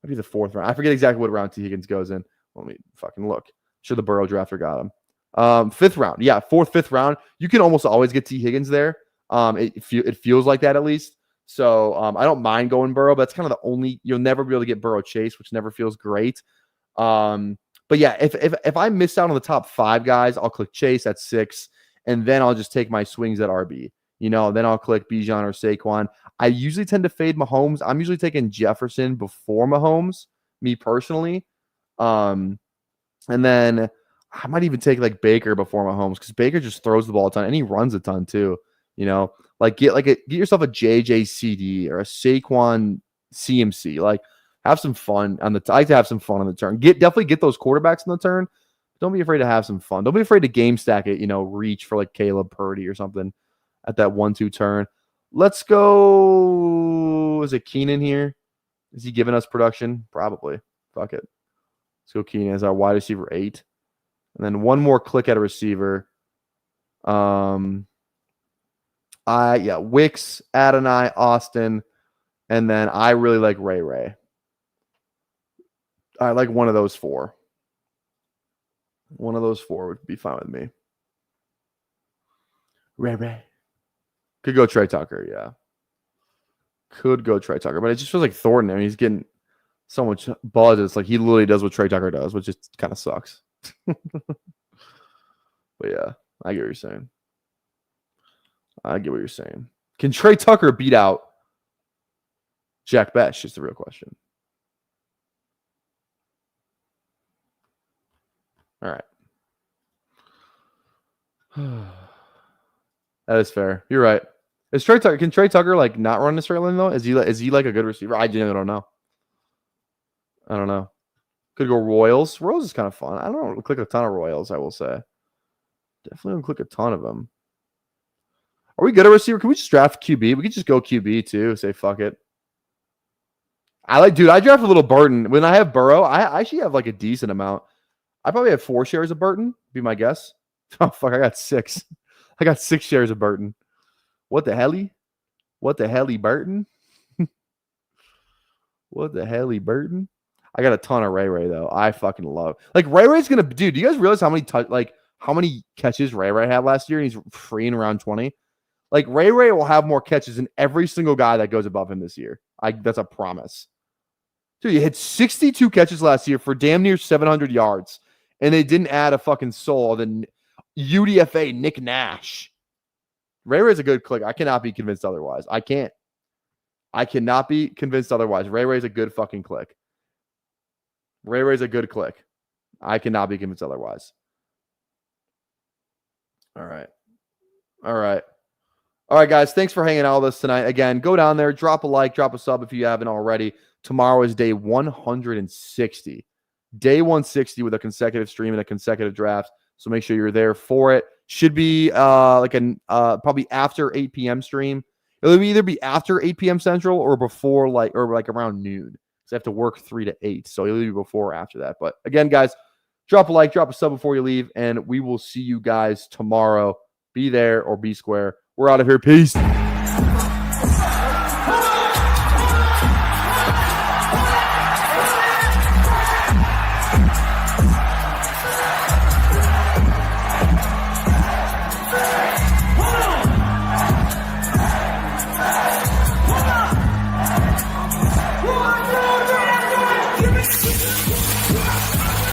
Maybe the 4th round. I forget exactly what round T. Higgins goes in. Let me fucking look. Sure, the Burrow drafter got him. 5th round. Yeah, 4th, 5th round. You can almost always get T. Higgins there. It feels like that at least. So I don't mind going Burrow, but that's kind of the only, you'll never be able to get Burrow Chase, which never feels great. But yeah, if I miss out on the top 5 guys, I'll click Chase at 6, and then I'll just take my swings at RB. Then I'll click Bijan or Saquon. I usually tend to fade Mahomes. I'm usually taking Jefferson before Mahomes, me personally. And then I might even take like Baker before Mahomes because Baker just throws the ball a ton and he runs a ton too. Get yourself a JJCD or a Saquon CMC. Like, have some fun on the. I like to have some fun on the turn. Definitely get those quarterbacks on the turn. Don't be afraid to have some fun. Don't be afraid to game stack it. Reach for like Caleb Purdy or something at that 1-2 turn. Let's go. Is it Keenan here? Is he giving us production? Probably. Fuck it. Let's go Keenan as our wide receiver 8. And then one more click at a receiver. Wicks, Adonai, Austin, And then I really like Ray Ray. I like one of those 4. One of those 4 would be fine with me. Ray Ray. Could go Trey Tucker, yeah. Could go Trey Tucker, but it just feels like Thornton. I mean, he's getting so much buzz. It's like he literally does what Trey Tucker does, which just kind of sucks. But yeah, I get what you're saying. I get what you're saying. Can Trey Tucker beat out Jack Besh? Is the real question. All right. That is fair. You're right. Is Trey Tucker? Can Trey Tucker like not run the straight line though? Is he like a good receiver? I genuinely don't know. I don't know. Could go Royals. Royals is kind of fun. I don't click a ton of Royals. I will say. Definitely don't click a ton of them. Are we good at receiver? Can we just draft QB? We could just go QB too. Say fuck it. I draft a little Burton. When I have Burrow, I actually have like a decent amount. I probably have 4 shares of Burton, be my guess. Oh, fuck, I got 6. I got 6 shares of Burton. What the hell? What the hell, Burton? What the hell, Burton? I got a ton of Ray Ray, though. I fucking love. Like, Ray Ray's going to... Dude, do you guys realize how many catches Ray Ray had last year? And he's free in around 20. Like, Ray Ray will have more catches than every single guy that goes above him this year. That's a promise. Dude, he hit 62 catches last year for damn near 700 yards. And they didn't add a fucking soul. Then UDFA Nick Nash. Ray Ray's a good click. I cannot be convinced otherwise. I cannot be convinced otherwise. Ray Ray's a good fucking click. Ray Ray's a good click. I cannot be convinced otherwise. All right. All right. All right, guys. Thanks for hanging out with us tonight. Again, go down there, drop a like, drop a sub if you haven't already. Tomorrow is day 160. Day 160 with a consecutive stream and a consecutive draft. So make sure you're there for it. Should be probably after 8 p.m. stream. It'll either be after 8 p.m. Central or before like around noon. So I have to work 3 to 8. So it'll be before or after that. But again, guys, drop a like, drop a sub before you leave, and we will see you guys tomorrow. Be there or be square. We're out of here. Peace.